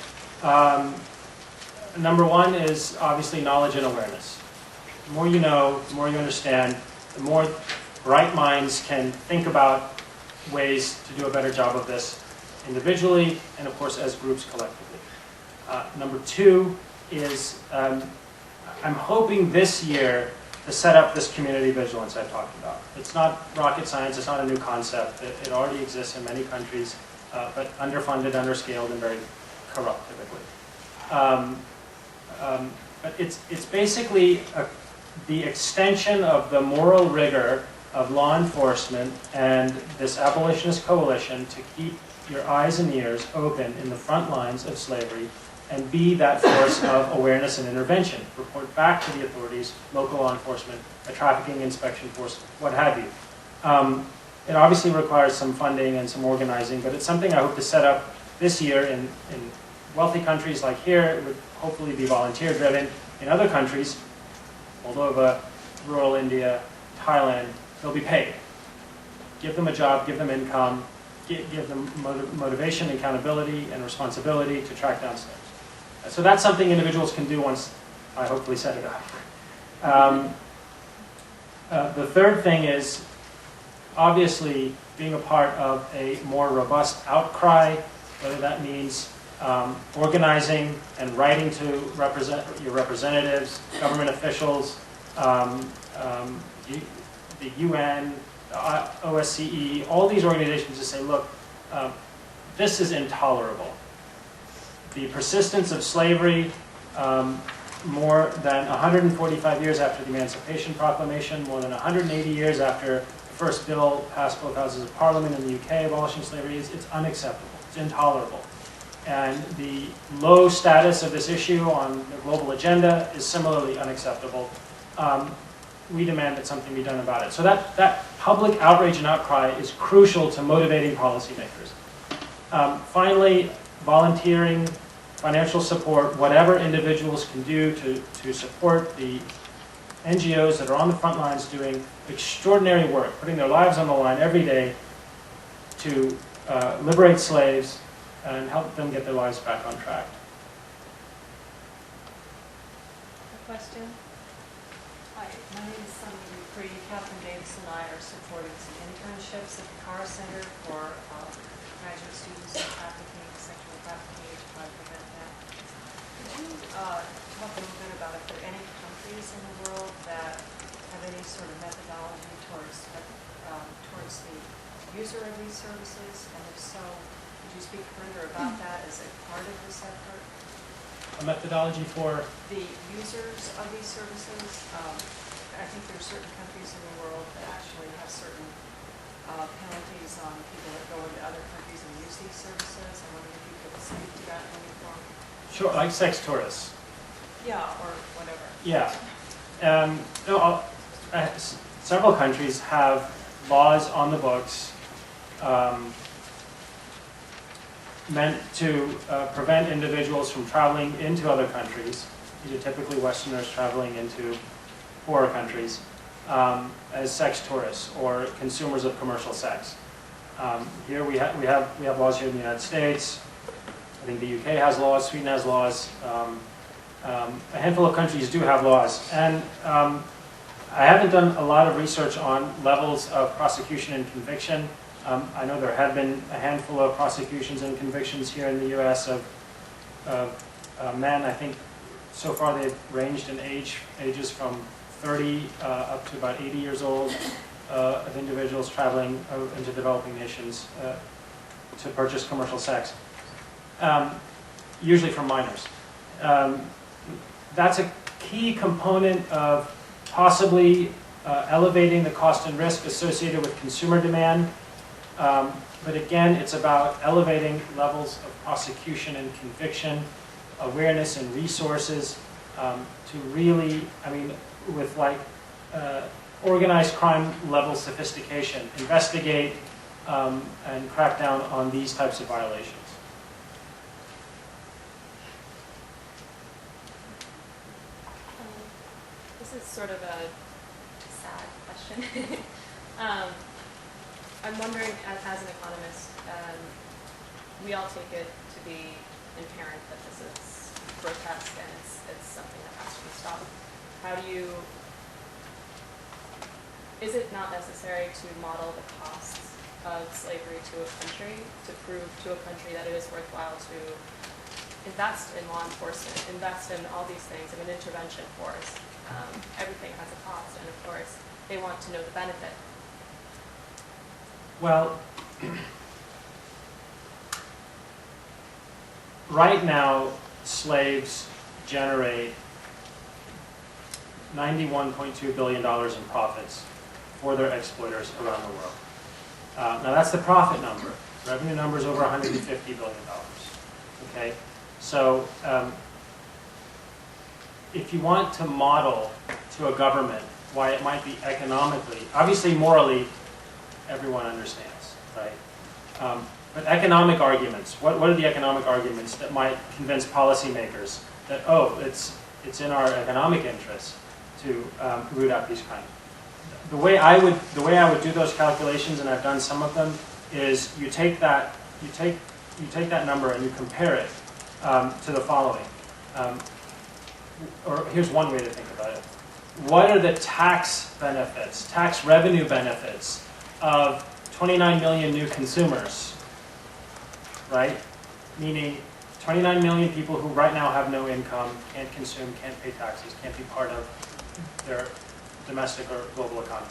Number 1 is obviously knowledge and awareness. The more you know, the more you understand, the more bright minds can think about ways to do a better job of this individually and, of course, as groups collectively. Number 2 is I'm hoping this year to set up this community vigilance I've talked about. It's not rocket science, it's not a new concept. It already exists in many countries, but underfunded, underscaled, and very corrupt typically. But it's basically the extension of the moral rigor of law enforcement and this abolitionist coalition to keep your eyes and ears open in the front lines of slavery and be that force of awareness and intervention. Report back to the authorities, local law enforcement, a trafficking inspection force, what have you. It obviously requires some funding and some organizing, but it's something I hope to set up this year in wealthy countries like here. It would hopefully be volunteer-driven. In other countries, Moldova, rural India, Thailand, they'll be paid. Give them a job, give them income, give them motivation, accountability, and responsibility to track down slaves. So that's something individuals can do once I hopefully set it up. The third thing is obviously being a part of a more robust outcry, whether that means organizing and writing to your representatives, government officials, the UN, OSCE, all these organizations to say, look, this is intolerable. The persistence of slavery, more than 145 years after the Emancipation Proclamation, more than 180 years after the first bill passed both houses of Parliament in the UK abolishing slavery, it's unacceptable. It's intolerable. And the low status of this issue on the global agenda is similarly unacceptable. We demand that something be done about it. So that public outrage and outcry is crucial to motivating policymakers. Finally, volunteering, financial support, whatever individuals can do to support the NGOs that are on the front lines doing extraordinary work, putting their lives on the line every day to liberate slaves and help them get their lives back on track. A question? Hi, my name is Sunny Dupree. Catherine Davis and I are supporting some internships at the Carr-Ryan Center for graduate students in trafficking, sexual trafficking, to try to prevent that. Could you talk a little bit about if there are any countries in the world that have any sort of methodology towards the user of these services? And if so, could you speak further about that as a part of this effort? A methodology for? The users of these services. I think there are certain countries in the world that actually have certain penalties on people that go into other countries and use these services. I wonder if you could speak to that in any form. Sure, like sex tourists. Yeah, or whatever. Yeah. No, several countries have laws on the books meant to prevent individuals from traveling into other countries. These are typically Westerners traveling into poorer countries as sex tourists or consumers of commercial sex. Here we have laws here in the United States. I think the UK has laws. Sweden has laws. A handful of countries do have laws, and I haven't done a lot of research on levels of prosecution and conviction. I know there have been a handful of prosecutions and convictions here in the U.S. of men. I think so far they've ranged in ages from 30 up to about 80 years old of individuals traveling into developing nations to purchase commercial sex, usually from minors. That's a key component of possibly elevating the cost and risk associated with consumer demand. But again, it's about elevating levels of prosecution and conviction, awareness and resources to really, I mean, with like organized crime level sophistication, investigate and crack down on these types of violations. This is sort of a sad question. I'm wondering, as an economist, we all take it to be inherent that this is grotesque and it's something that has to be stopped. How do you, is it not necessary to model the costs of slavery to a country to prove to a country that it is worthwhile to invest in law enforcement, invest in all these things, in an intervention force? Everything has a cost, and of course, they want to know the benefit. Well, right now, slaves generate $91.2 billion in profits for their exploiters around the world. Now that's the profit number. Revenue number is over $150 billion. Okay, so if you want to model to a government why it might be economically, obviously morally, everyone understands, right? But economic arguments, what are the economic arguments that might convince policymakers that, oh, it's in our economic interest to root out these crimes? The way I would do those calculations, and I've done some of them, is you take that number and you compare it to the following. Or here's one way to think about it. What are the tax benefits, tax revenue benefits of 29 million new consumers, right? Meaning 29 million people who right now have no income, can't consume, can't pay taxes, can't be part of their domestic or global economy.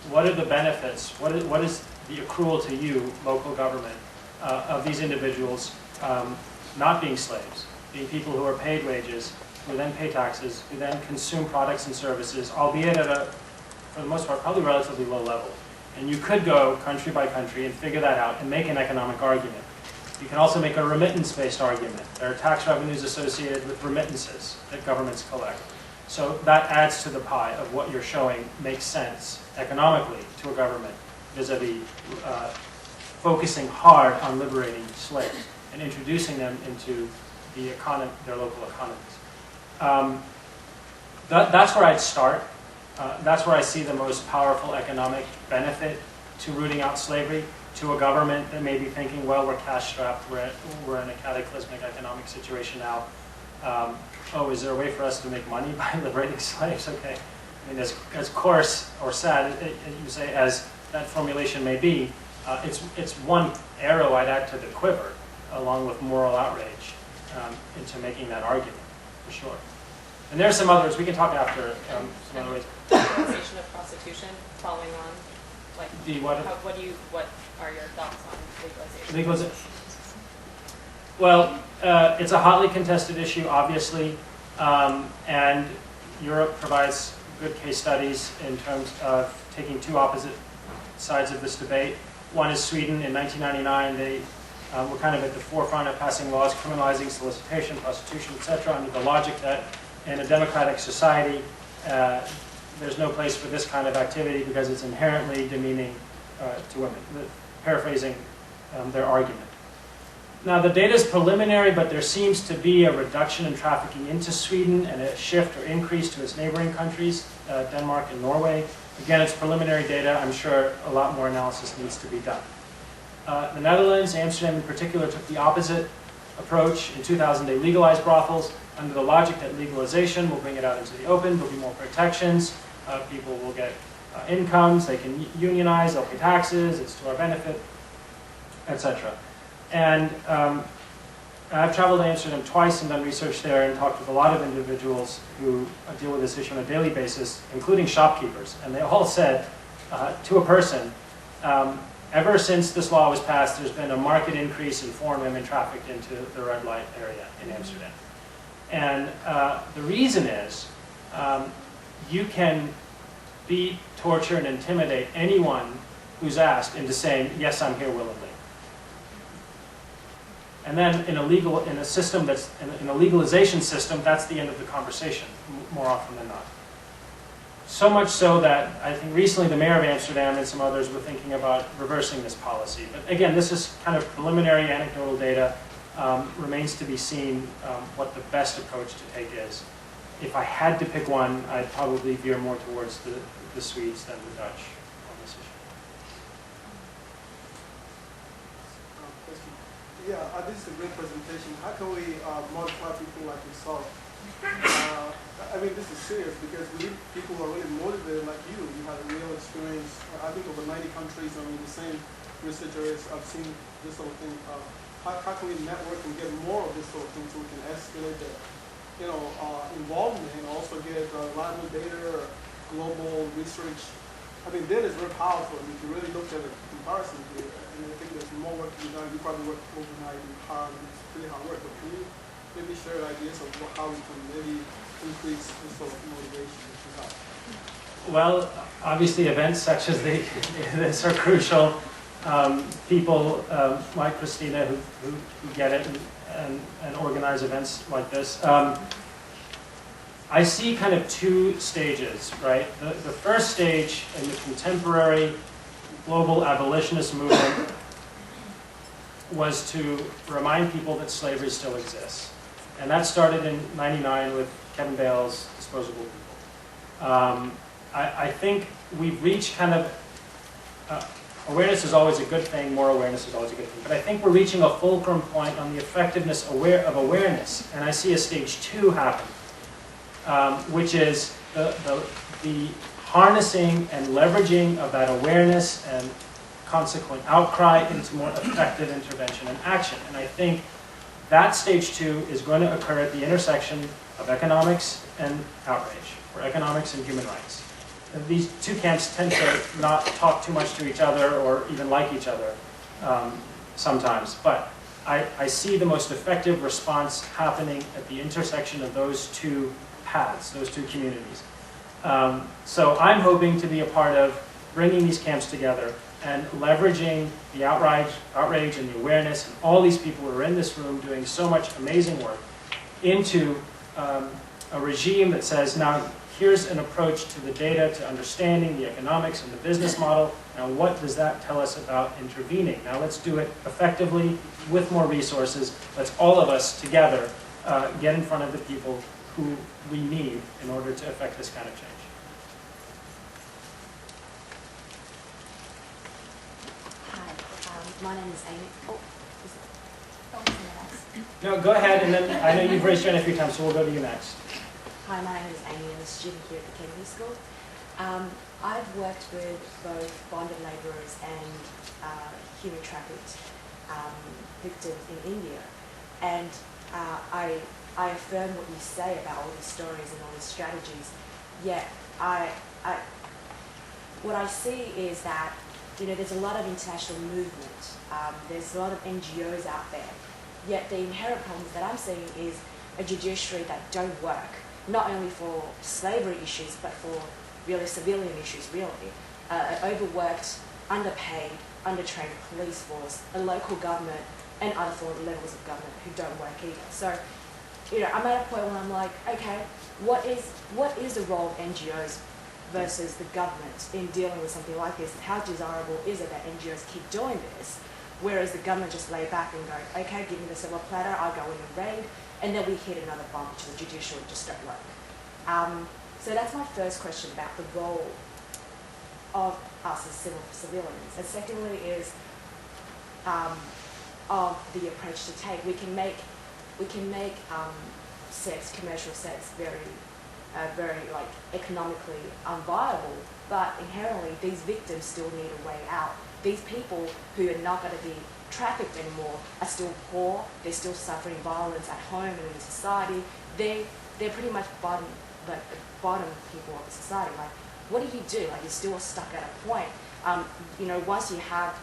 What are the benefits? What is the accrual to you, local government, of these individuals not being slaves, being people who are paid wages, who then pay taxes, who then consume products and services, albeit at a, for the most part, probably relatively low level. And you could go country by country and figure that out and make an economic argument. You can also make a remittance-based argument. There are tax revenues associated with remittances that governments collect. So that adds to the pie of what you're showing makes sense economically to a government vis-a-vis focusing hard on liberating slaves and introducing them into the their local economies. That's where I'd start. That's where I see the most powerful economic benefit to rooting out slavery to a government that may be thinking, well, we're cash-strapped, we're in a cataclysmic economic situation now. Oh, is there a way for us to make money by liberating slaves? Okay. I mean, as coarse or sad, you say, as that formulation may be, it's one arrow I'd add to the quiver, along with moral outrage, into making that argument, for sure. And there are some others. We can talk after some other ways. Legalization of prostitution, following on, like, what are your thoughts on legalization? Well, it's a hotly contested issue, obviously, and Europe provides good case studies in terms of taking two opposite sides of this debate. One is Sweden. In 1999, they were kind of at the forefront of passing laws criminalizing solicitation, prostitution, etc., under the logic that in a democratic society, there's no place for this kind of activity because it's inherently demeaning to women, paraphrasing their argument. Now, the data is preliminary, but there seems to be a reduction in trafficking into Sweden and a shift or increase to its neighboring countries, Denmark and Norway. Again, it's preliminary data. I'm sure a lot more analysis needs to be done. The Netherlands, Amsterdam in particular, took the opposite approach. In 2000, they legalized brothels under the logic that legalization will bring it out into the open, there'll be more protections, people will get incomes, they can unionize, they'll pay taxes, it's to our benefit, etc. And I've traveled to Amsterdam twice and done research there and talked with a lot of individuals who deal with this issue on a daily basis, including shopkeepers. And they all said, to a person, ever since this law was passed, there's been a marked increase in foreign women trafficked into the red light area in Amsterdam. And the reason is you can beat, torture, and intimidate anyone who's asked into saying, yes, I'm here willingly. And then in a system that's, in a legalization system, that's the end of the conversation, more often than not. So much so that I think recently the mayor of Amsterdam and some others were thinking about reversing this policy. But again, this is kind of preliminary anecdotal data. Remains to be seen what the best approach to take is. If I had to pick one, I'd probably veer more towards the Swedes than the Dutch on this issue. Yeah, this is a great presentation. How can we multiply people like yourself? I mean, this is serious because we need people who are really motivated like you. You have a real experience. I think over 90 countries, I mean, the same researchers, I've seen this sort of thing. How can we network and get more of this sort of thing so we can escalate the involvement and also get reliable data, global research? I mean, data is very powerful. If you really look at a comparison here, and I think there's more work to be done. You probably work overnight and hard, and it's pretty hard work. But can you maybe share ideas of how we can maybe increase this sort of motivation that you have? Well, obviously events such as this are crucial. People like Christina who get it and organize events like this. I see kind of two stages, right? The first stage in the contemporary global abolitionist movement was to remind people that slavery still exists. And that started in '99 with Kevin Bale's Disposable People. I think we've reached kind of, awareness is always a good thing, more awareness is always a good thing, but I think we're reaching a fulcrum point on the effectiveness of awareness, and I see a stage 2 happen, which is the harnessing and leveraging of that awareness and consequent outcry into more effective intervention and action. And I think that stage 2 is going to occur at the intersection of economics and outrage, or economics and human rights. And these two camps tend to not talk too much to each other or even like each other sometimes, but I see the most effective response happening at the intersection of those two paths, those two communities. So I'm hoping to be a part of bringing these camps together and leveraging the outrage and the awareness and all these people who are in this room doing so much amazing work into a regime that says, now here's an approach to the data, to understanding the economics and the business model. Now what does that tell us about intervening? Now let's do it effectively with more resources. Let's all of us together get in front of the people who we need in order to affect this kind of change. My name is Amy. No, go ahead, and then I know you've raised your hand a few times, so we'll go to you next. Hi, my name is Amy. I'm a student here at the Kennedy School. I've worked with both bonded labourers and human trafficked victims in India, and I affirm what you say about all these stories and all these strategies. Yet, what I see is that there's a lot of international movement. There's a lot of NGOs out there. Yet the inherent problems that I'm seeing is a judiciary that don't work, not only for slavery issues, but for really civilian issues, really. An overworked, underpaid, undertrained police force, a local government, and other levels of government who don't work either. So, I'm at a point where I'm like, okay, what is the role of NGOs versus the government in dealing with something like this? How desirable is it that NGOs keep doing this, whereas the government just lay back and go, okay, give me the silver platter, I'll go in and raid, and then we hit another bump, which is the judicial just don't work. So that's my first question about the role of us as civilians. And secondly is of the approach to take. We can make sex, commercial sex, very like economically unviable, but inherently these victims still need a way out. These people who are not going to be trafficked anymore are still poor, they're still suffering violence at home and in society. They're pretty much bottom people of the society. Like, what do? Like, you're still stuck at a point. Once you have,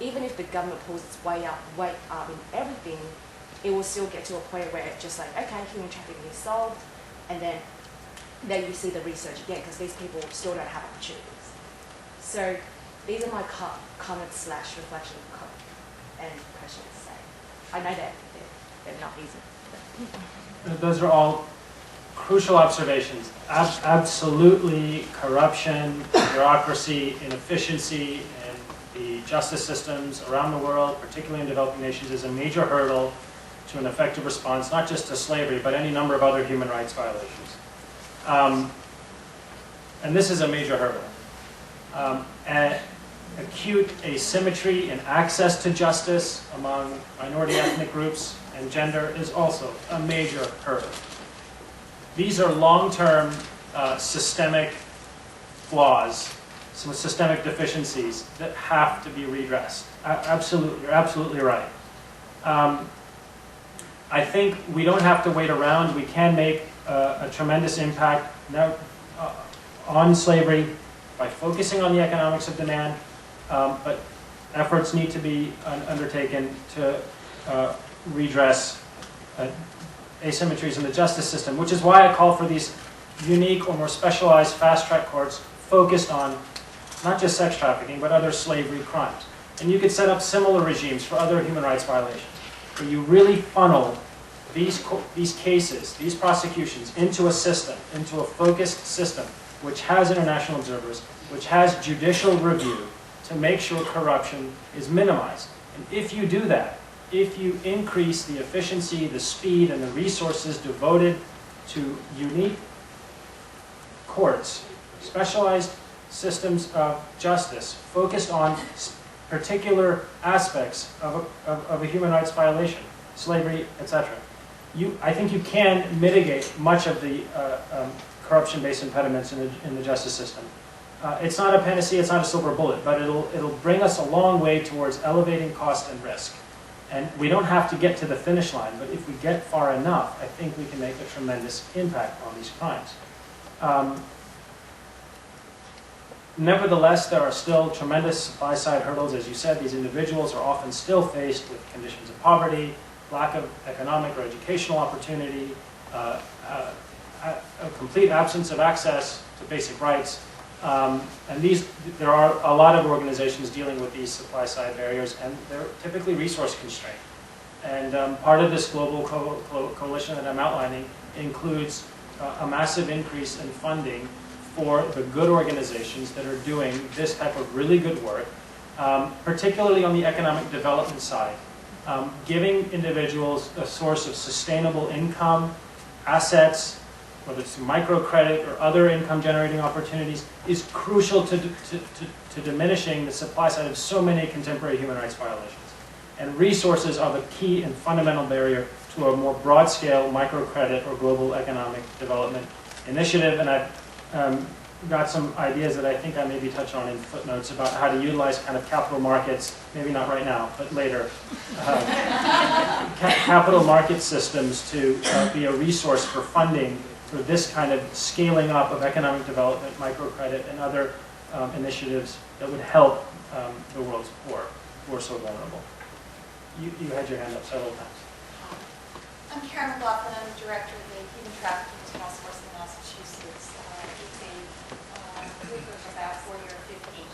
even if the government pulls its weight up in everything, it will still get to a point where it's just like, okay, human trafficking is solved, and then you see the research again, because these people still don't have opportunities. So these are my comments / reflections and questions. So I know that they're not easy. Those are all crucial observations. Absolutely, corruption, bureaucracy, inefficiency in the justice systems around the world, particularly in developing nations, is a major hurdle to an effective response, not just to slavery, but any number of other human rights violations. And this is a major hurdle. And acute asymmetry in access to justice among minority ethnic groups and gender is also a major hurdle. These are long-term systemic flaws, some systemic deficiencies that have to be redressed. Absolutely, you're absolutely right. I think we don't have to wait around. We can make a tremendous impact now, on slavery by focusing on the economics of demand, but efforts need to be undertaken to redress asymmetries in the justice system, which is why I call for these unique or more specialized fast-track courts focused on not just sex trafficking, but other slavery crimes. And you could set up similar regimes for other human rights violations, where you really funnel these cases, these prosecutions, into a system, into a focused system, which has international observers, which has judicial review to make sure corruption is minimized. And if you do that, if you increase the efficiency, the speed, and the resources devoted to unique courts, specialized systems of justice, focused on particular aspects of a human rights violation, slavery, etc., I think you can mitigate much of the corruption-based impediments in the justice system. It's not a panacea, it's not a silver bullet, but it'll bring us a long way towards elevating cost and risk. And we don't have to get to the finish line, but if we get far enough, I think we can make a tremendous impact on these crimes. Nevertheless, there are still tremendous supply-side hurdles. As you said, these individuals are often still faced with conditions of poverty, lack of economic or educational opportunity, a complete absence of access to basic rights. And there are a lot of organizations dealing with these supply-side barriers, and they're typically resource constrained. And part of this global coalition that I'm outlining includes a massive increase in funding for the good organizations that are doing this type of really good work, particularly on the economic development side. Giving individuals a source of sustainable income, assets, whether it's microcredit or other income-generating opportunities, is crucial to diminishing the supply side of so many contemporary human rights violations. And resources are the key and fundamental barrier to a more broad-scale microcredit or global economic development initiative. And I've got some ideas that I think I maybe touch on in footnotes about how to utilize kind of capital markets, maybe not right now, but later, capital market systems to be a resource for funding for this kind of scaling up of economic development, microcredit, and other initiatives that would help the world's poor who are so vulnerable. You had your hand up several times. I'm Karen McLaughlin. I'm the director of the Human Trafficking Task Force in Massachusetts. It's a group of about 40 or 50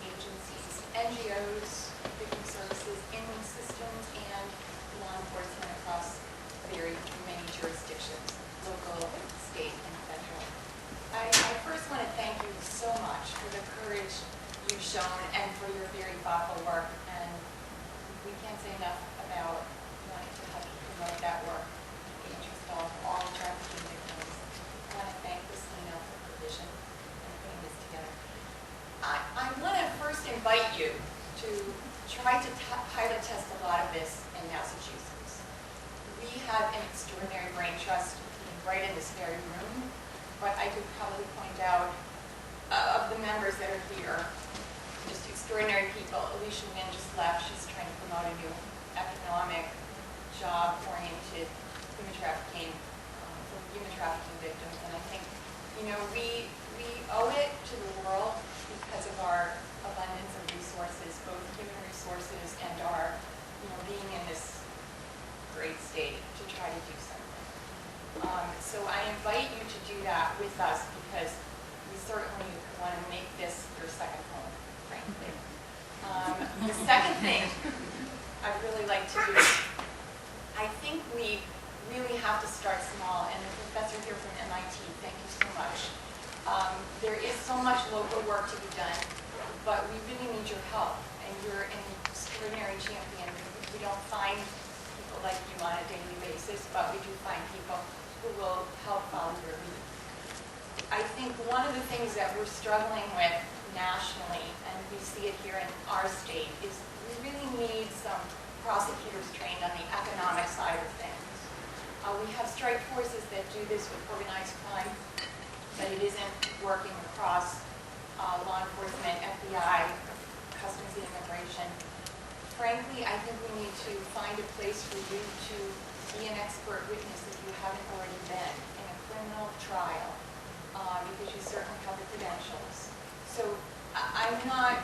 agencies, NGOs, victim services, inmate systems, and law enforcement across very many jurisdictions, local, state, and federal. I first want to thank you so much for the courage you've shown and for your very thoughtful work. And we can't say enough about wanting to help promote that work in the interest of all trafficking victims. I want to thank Christina for her vision and putting this together. I want to first invite you to try to pilot test a lot of this in Massachusetts. We have an extraordinary brain trust right in this very room, but I could probably point out of the members that are here, just extraordinary people. Alicia Wynn just left. She's trying to promote a new economic, job-oriented human trafficking for human trafficking victims. And I think, you know, we owe it to the world because of our abundance of resources, both human resources and our, you know, being in this great state. I'd really like to do, I think we really have to start small, and the professor here from MIT, thank you so much. There is so much local work to be done, but we really need your help, and you're an extraordinary champion. We don't find people like you on a daily basis, but we do find people who will help follow your lead. I think one of the things that we're struggling with nationally, and we see it here in our state, is we really need some prosecutors trained on the economic side of things. We have strike forces that do this with organized crime, but it isn't working across law enforcement, FBI, customs and immigration. Frankly, I think we need to find a place for you to be an expert witness if you haven't already been in a criminal trial, because you certainly have the credentials. So I'm not,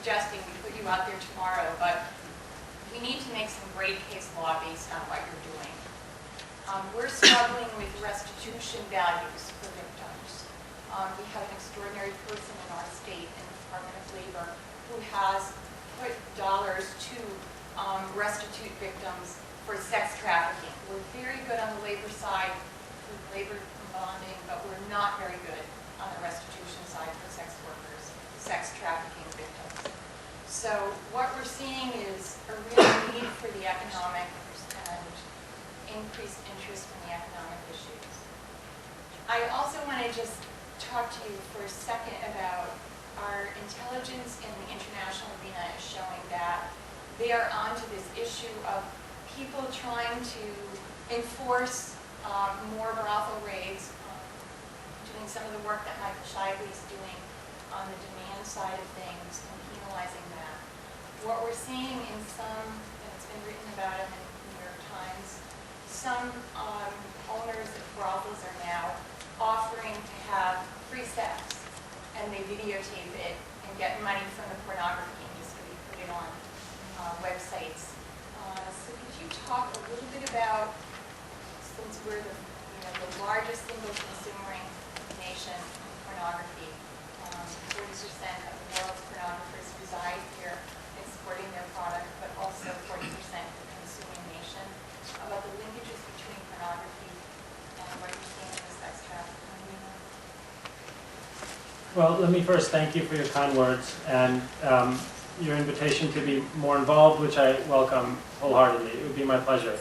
suggesting we put you out there tomorrow, but we need to make some great case law based on what you're doing. We're struggling with restitution values for victims. We have an extraordinary person in our state, in the Department of Labor, who has put dollars to restitute victims for sex trafficking. We're very good on the labor side with labor bonding, but we're not very good on the restitution side for sex workers, sex trafficking victims. So what we're seeing is a real need for the economic and increased interest in the economic issues. I also want to just talk to you for a second about our intelligence in the international arena is showing that they are onto this issue of people trying to enforce more brothel raids, doing some of the work that Michael Shively is doing on the demand side of things and penalizing that. What we're seeing in some, and it's been written about in the New York Times, some owners of brothels are now offering to have free sex, and they videotape it and get money from the pornography industry, put it on websites. So could you talk a little bit about, since we're the largest single consuming nation in pornography, 40% of the world's pornographers reside here exporting their product, but also 40% of the consuming nation, about the linkages between pornography and what you're seeing in the sex trafficking. Well, let me first thank you for your kind words and your invitation to be more involved, which I welcome wholeheartedly. It would be my pleasure.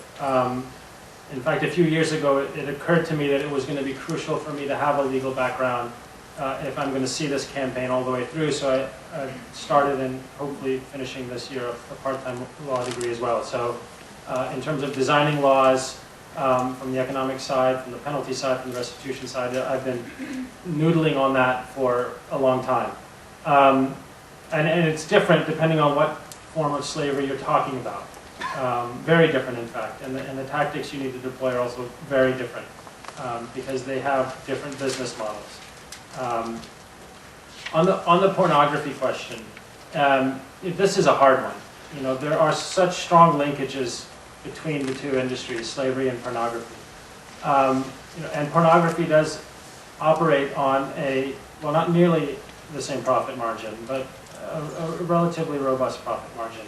In fact, a few years ago, it occurred to me that it was going to be crucial for me to have a legal background if I'm going to see this campaign all the way through. So I started and hopefully finishing this year a part-time law degree as well. So in terms of designing laws from the economic side, from the penalty side, from the restitution side, I've been noodling on that for a long time. And it's different depending on what form of slavery you're talking about. Very different, in fact. And the tactics you need to deploy are also very different because they have different business models. On the pornography question, this is a hard one. There are such strong linkages between the two industries, slavery and pornography. And pornography does operate on well, not nearly the same profit margin, but a relatively robust profit margin,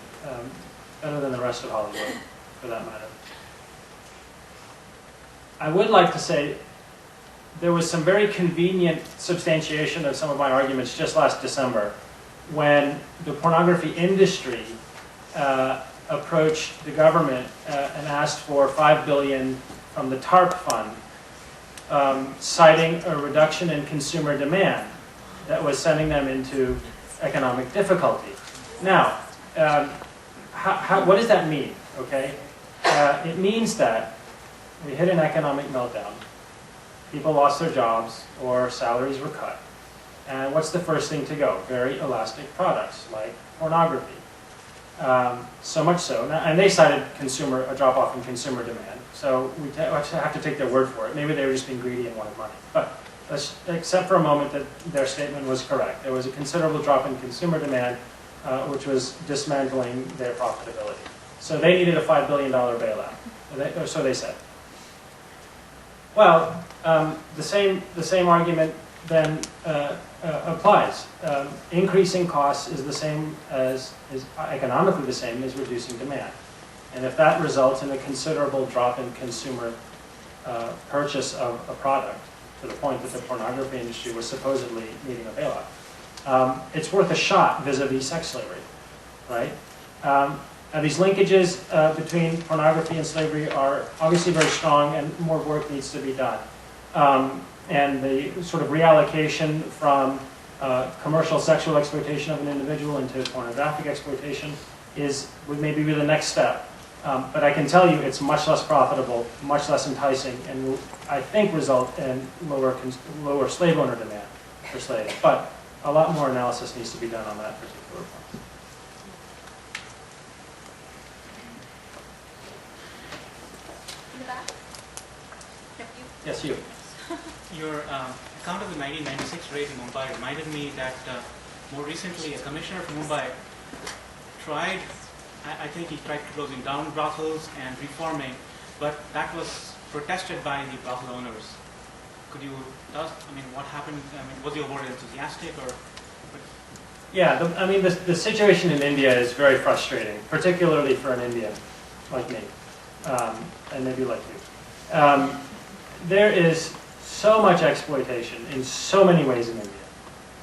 better than the rest of Hollywood, for that matter. I would like to say there was some very convenient substantiation of some of my arguments just last December when the pornography industry approached the government and asked for $5 billion from the TARP fund, citing a reduction in consumer demand that was sending them into economic difficulty. Now, what does that mean? Okay, it means that we hit an economic meltdown. People lost their jobs or salaries were cut. And what's the first thing to go? Very elastic products like pornography. So much so, and they cited a drop-off in consumer demand. So we have to take their word for it. Maybe they were just being greedy and wanted money. But let's accept for a moment that their statement was correct. There was a considerable drop in consumer demand, which was dismantling their profitability. So they needed a $5 billion bailout, or so they said. Well, the same argument then applies. Increasing costs is the same as, is economically the same as reducing demand. And if that results in a considerable drop in consumer purchase of a product, to the point that the pornography industry was supposedly needing a bailout, it's worth a shot vis-a-vis sex slavery, right? Now these linkages between pornography and slavery are obviously very strong, and more work needs to be done. And the sort of reallocation from commercial sexual exploitation of an individual into pornographic exploitation would maybe be the next step. But I can tell you it's much less profitable, much less enticing, and will, I think, result in lower slave owner demand for slaves. But a lot more analysis needs to be done on that particular point. In the back? Yep, you. Yes, you. Your account of the 1996 raid in Mumbai reminded me that more recently a commissioner of Mumbai tried, I think he tried closing down brothels and reforming, but that was protested by the brothel owners. Could you tell us, I mean, what happened? I mean, was he overly enthusiastic or? Yeah, I mean, the situation in India is very frustrating, particularly for an Indian like me, and maybe like you. There is so much exploitation in so many ways in India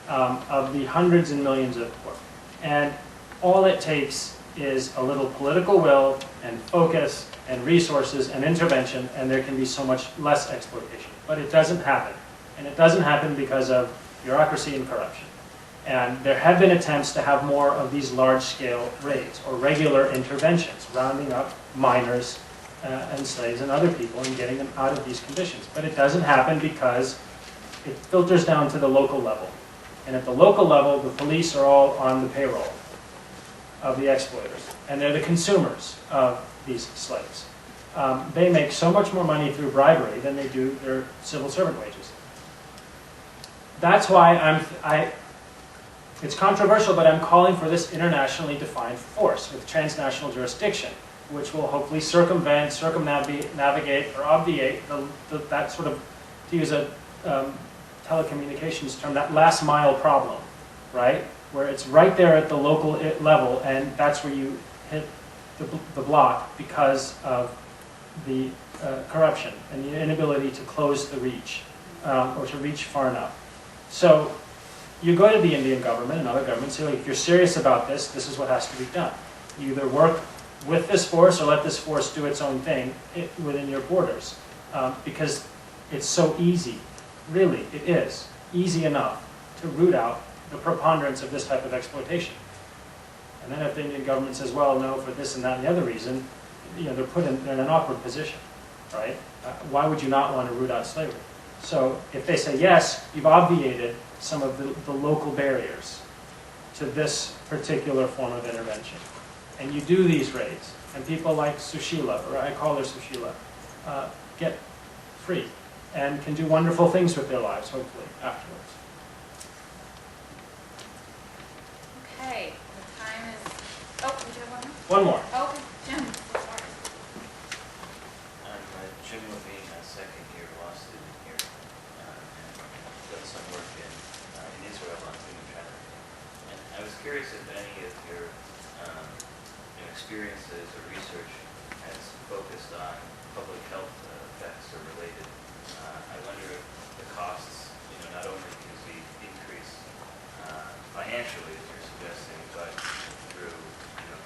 of the hundreds and millions of poor. And all it takes is a little political will and focus and resources and intervention, and there can be so much less exploitation. But it doesn't happen. And it doesn't happen because of bureaucracy and corruption. And there have been attempts to have more of these large-scale raids or regular interventions, rounding up minors and slaves and other people and getting them out of these conditions. But it doesn't happen because it filters down to the local level. And at the local level, the police are all on the payroll of the exploiters. And they're the consumers of these slaves. They make so much more money through bribery than they do their civil servant wages. That's why it's controversial, but I'm calling for this internationally defined force with transnational jurisdiction, which will hopefully circumvent, circumnavigate, or obviate that sort of, to use a telecommunications term, that last mile problem, right? Where it's right there at the local level, and that's where you hit the block because of the corruption and the inability to close the reach, or to reach far enough. So you go to the Indian government and other governments and say, if you're serious about this, this is what has to be done. You either work with this force or let this force do its own thing within your borders. Because it's so easy, really, it is easy enough to root out the preponderance of this type of exploitation. And then if the Indian government says, well, no, for this and that and the other reason, they're in an awkward position, right? Why would you not want to root out slavery? So if they say yes, you've obviated some of the local barriers to this particular form of intervention. And you do these raids, and people like Sushila, or I call her Sushila, get free and can do wonderful things with their lives, hopefully, afterwards. Okay, the time is, oh, did you have one more? One more. Okay, Jim. I'm Jim Levine, a second-year law student here, and done some work in Israel on human trafficking. And I was curious if any of your experiences or research has focused on public health effects or related. I wonder if the costs, not only can be increased financially, as you're suggesting, but through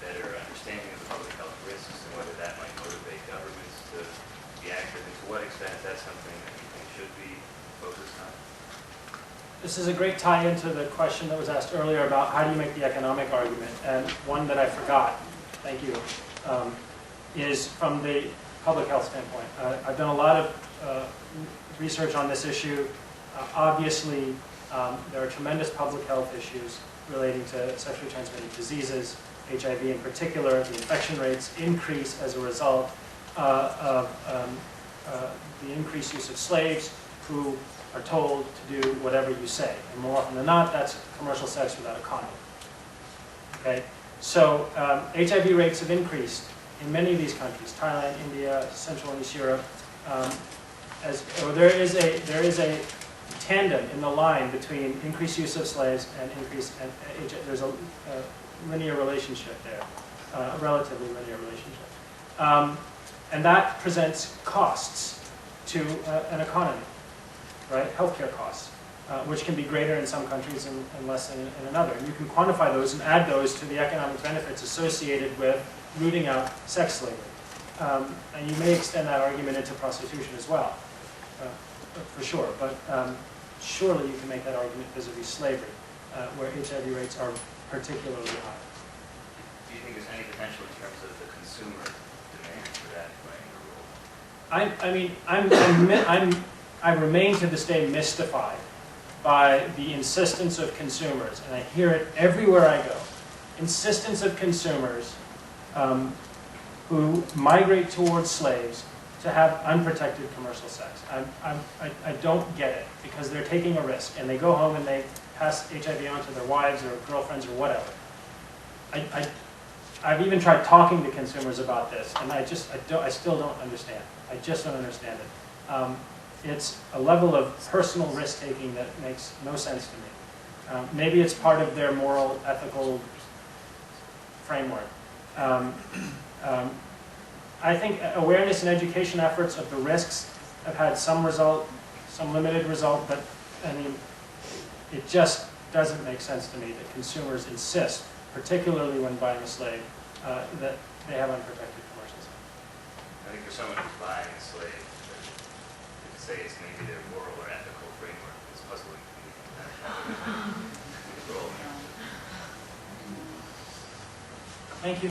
better understanding of the public health risks and whether that might motivate governments to be active, and to what extent that's something that you think should be focused on. This is a great tie into the question that was asked earlier about how do you make the economic argument, and one that I forgot, thank you, is from the public health standpoint. I've done a lot of research on this issue. Obviously, there are tremendous public health issues relating to sexually transmitted diseases, HIV in particular. The infection rates increase as a result of the increased use of slaves who are told to do whatever you say. And more often than not, that's commercial sex without a condom. Okay? So HIV rates have increased in many of these countries, Thailand, India, Central and East Europe. There is a tandem in the line between increased use of slaves and increased, there's a linear relationship there, a relatively linear relationship. And that presents costs to an economy, right? Healthcare costs, which can be greater in some countries and less in another. And you can quantify those and add those to the economic benefits associated with rooting out sex slavery. And you may extend that argument into prostitution as well, for sure. But surely you can make that argument vis-a-vis slavery, where HIV rates are particularly high. Do you think there's any potential in terms of the consumer demand for that playing a role? I remain to this day mystified by the insistence of consumers, and I hear it everywhere I go. Insistence of consumers who migrate towards slaves to have unprotected commercial sex. I don't get it, because they're taking a risk, and they go home and they pass HIV on to their wives or girlfriends or whatever. I've even tried talking to consumers about this, and I still don't understand. I just don't understand it. It's a level of personal risk-taking that makes no sense to me. Maybe it's part of their moral, ethical framework. I think awareness and education efforts of the risks have had some result, some limited result, but I mean, it just doesn't make sense to me that consumers insist, particularly when buying a slave, that they have unprotected commercial sex. I think for someone who's buying a slave, to say it's maybe their moral or ethical framework is puzzling to me. Thank you.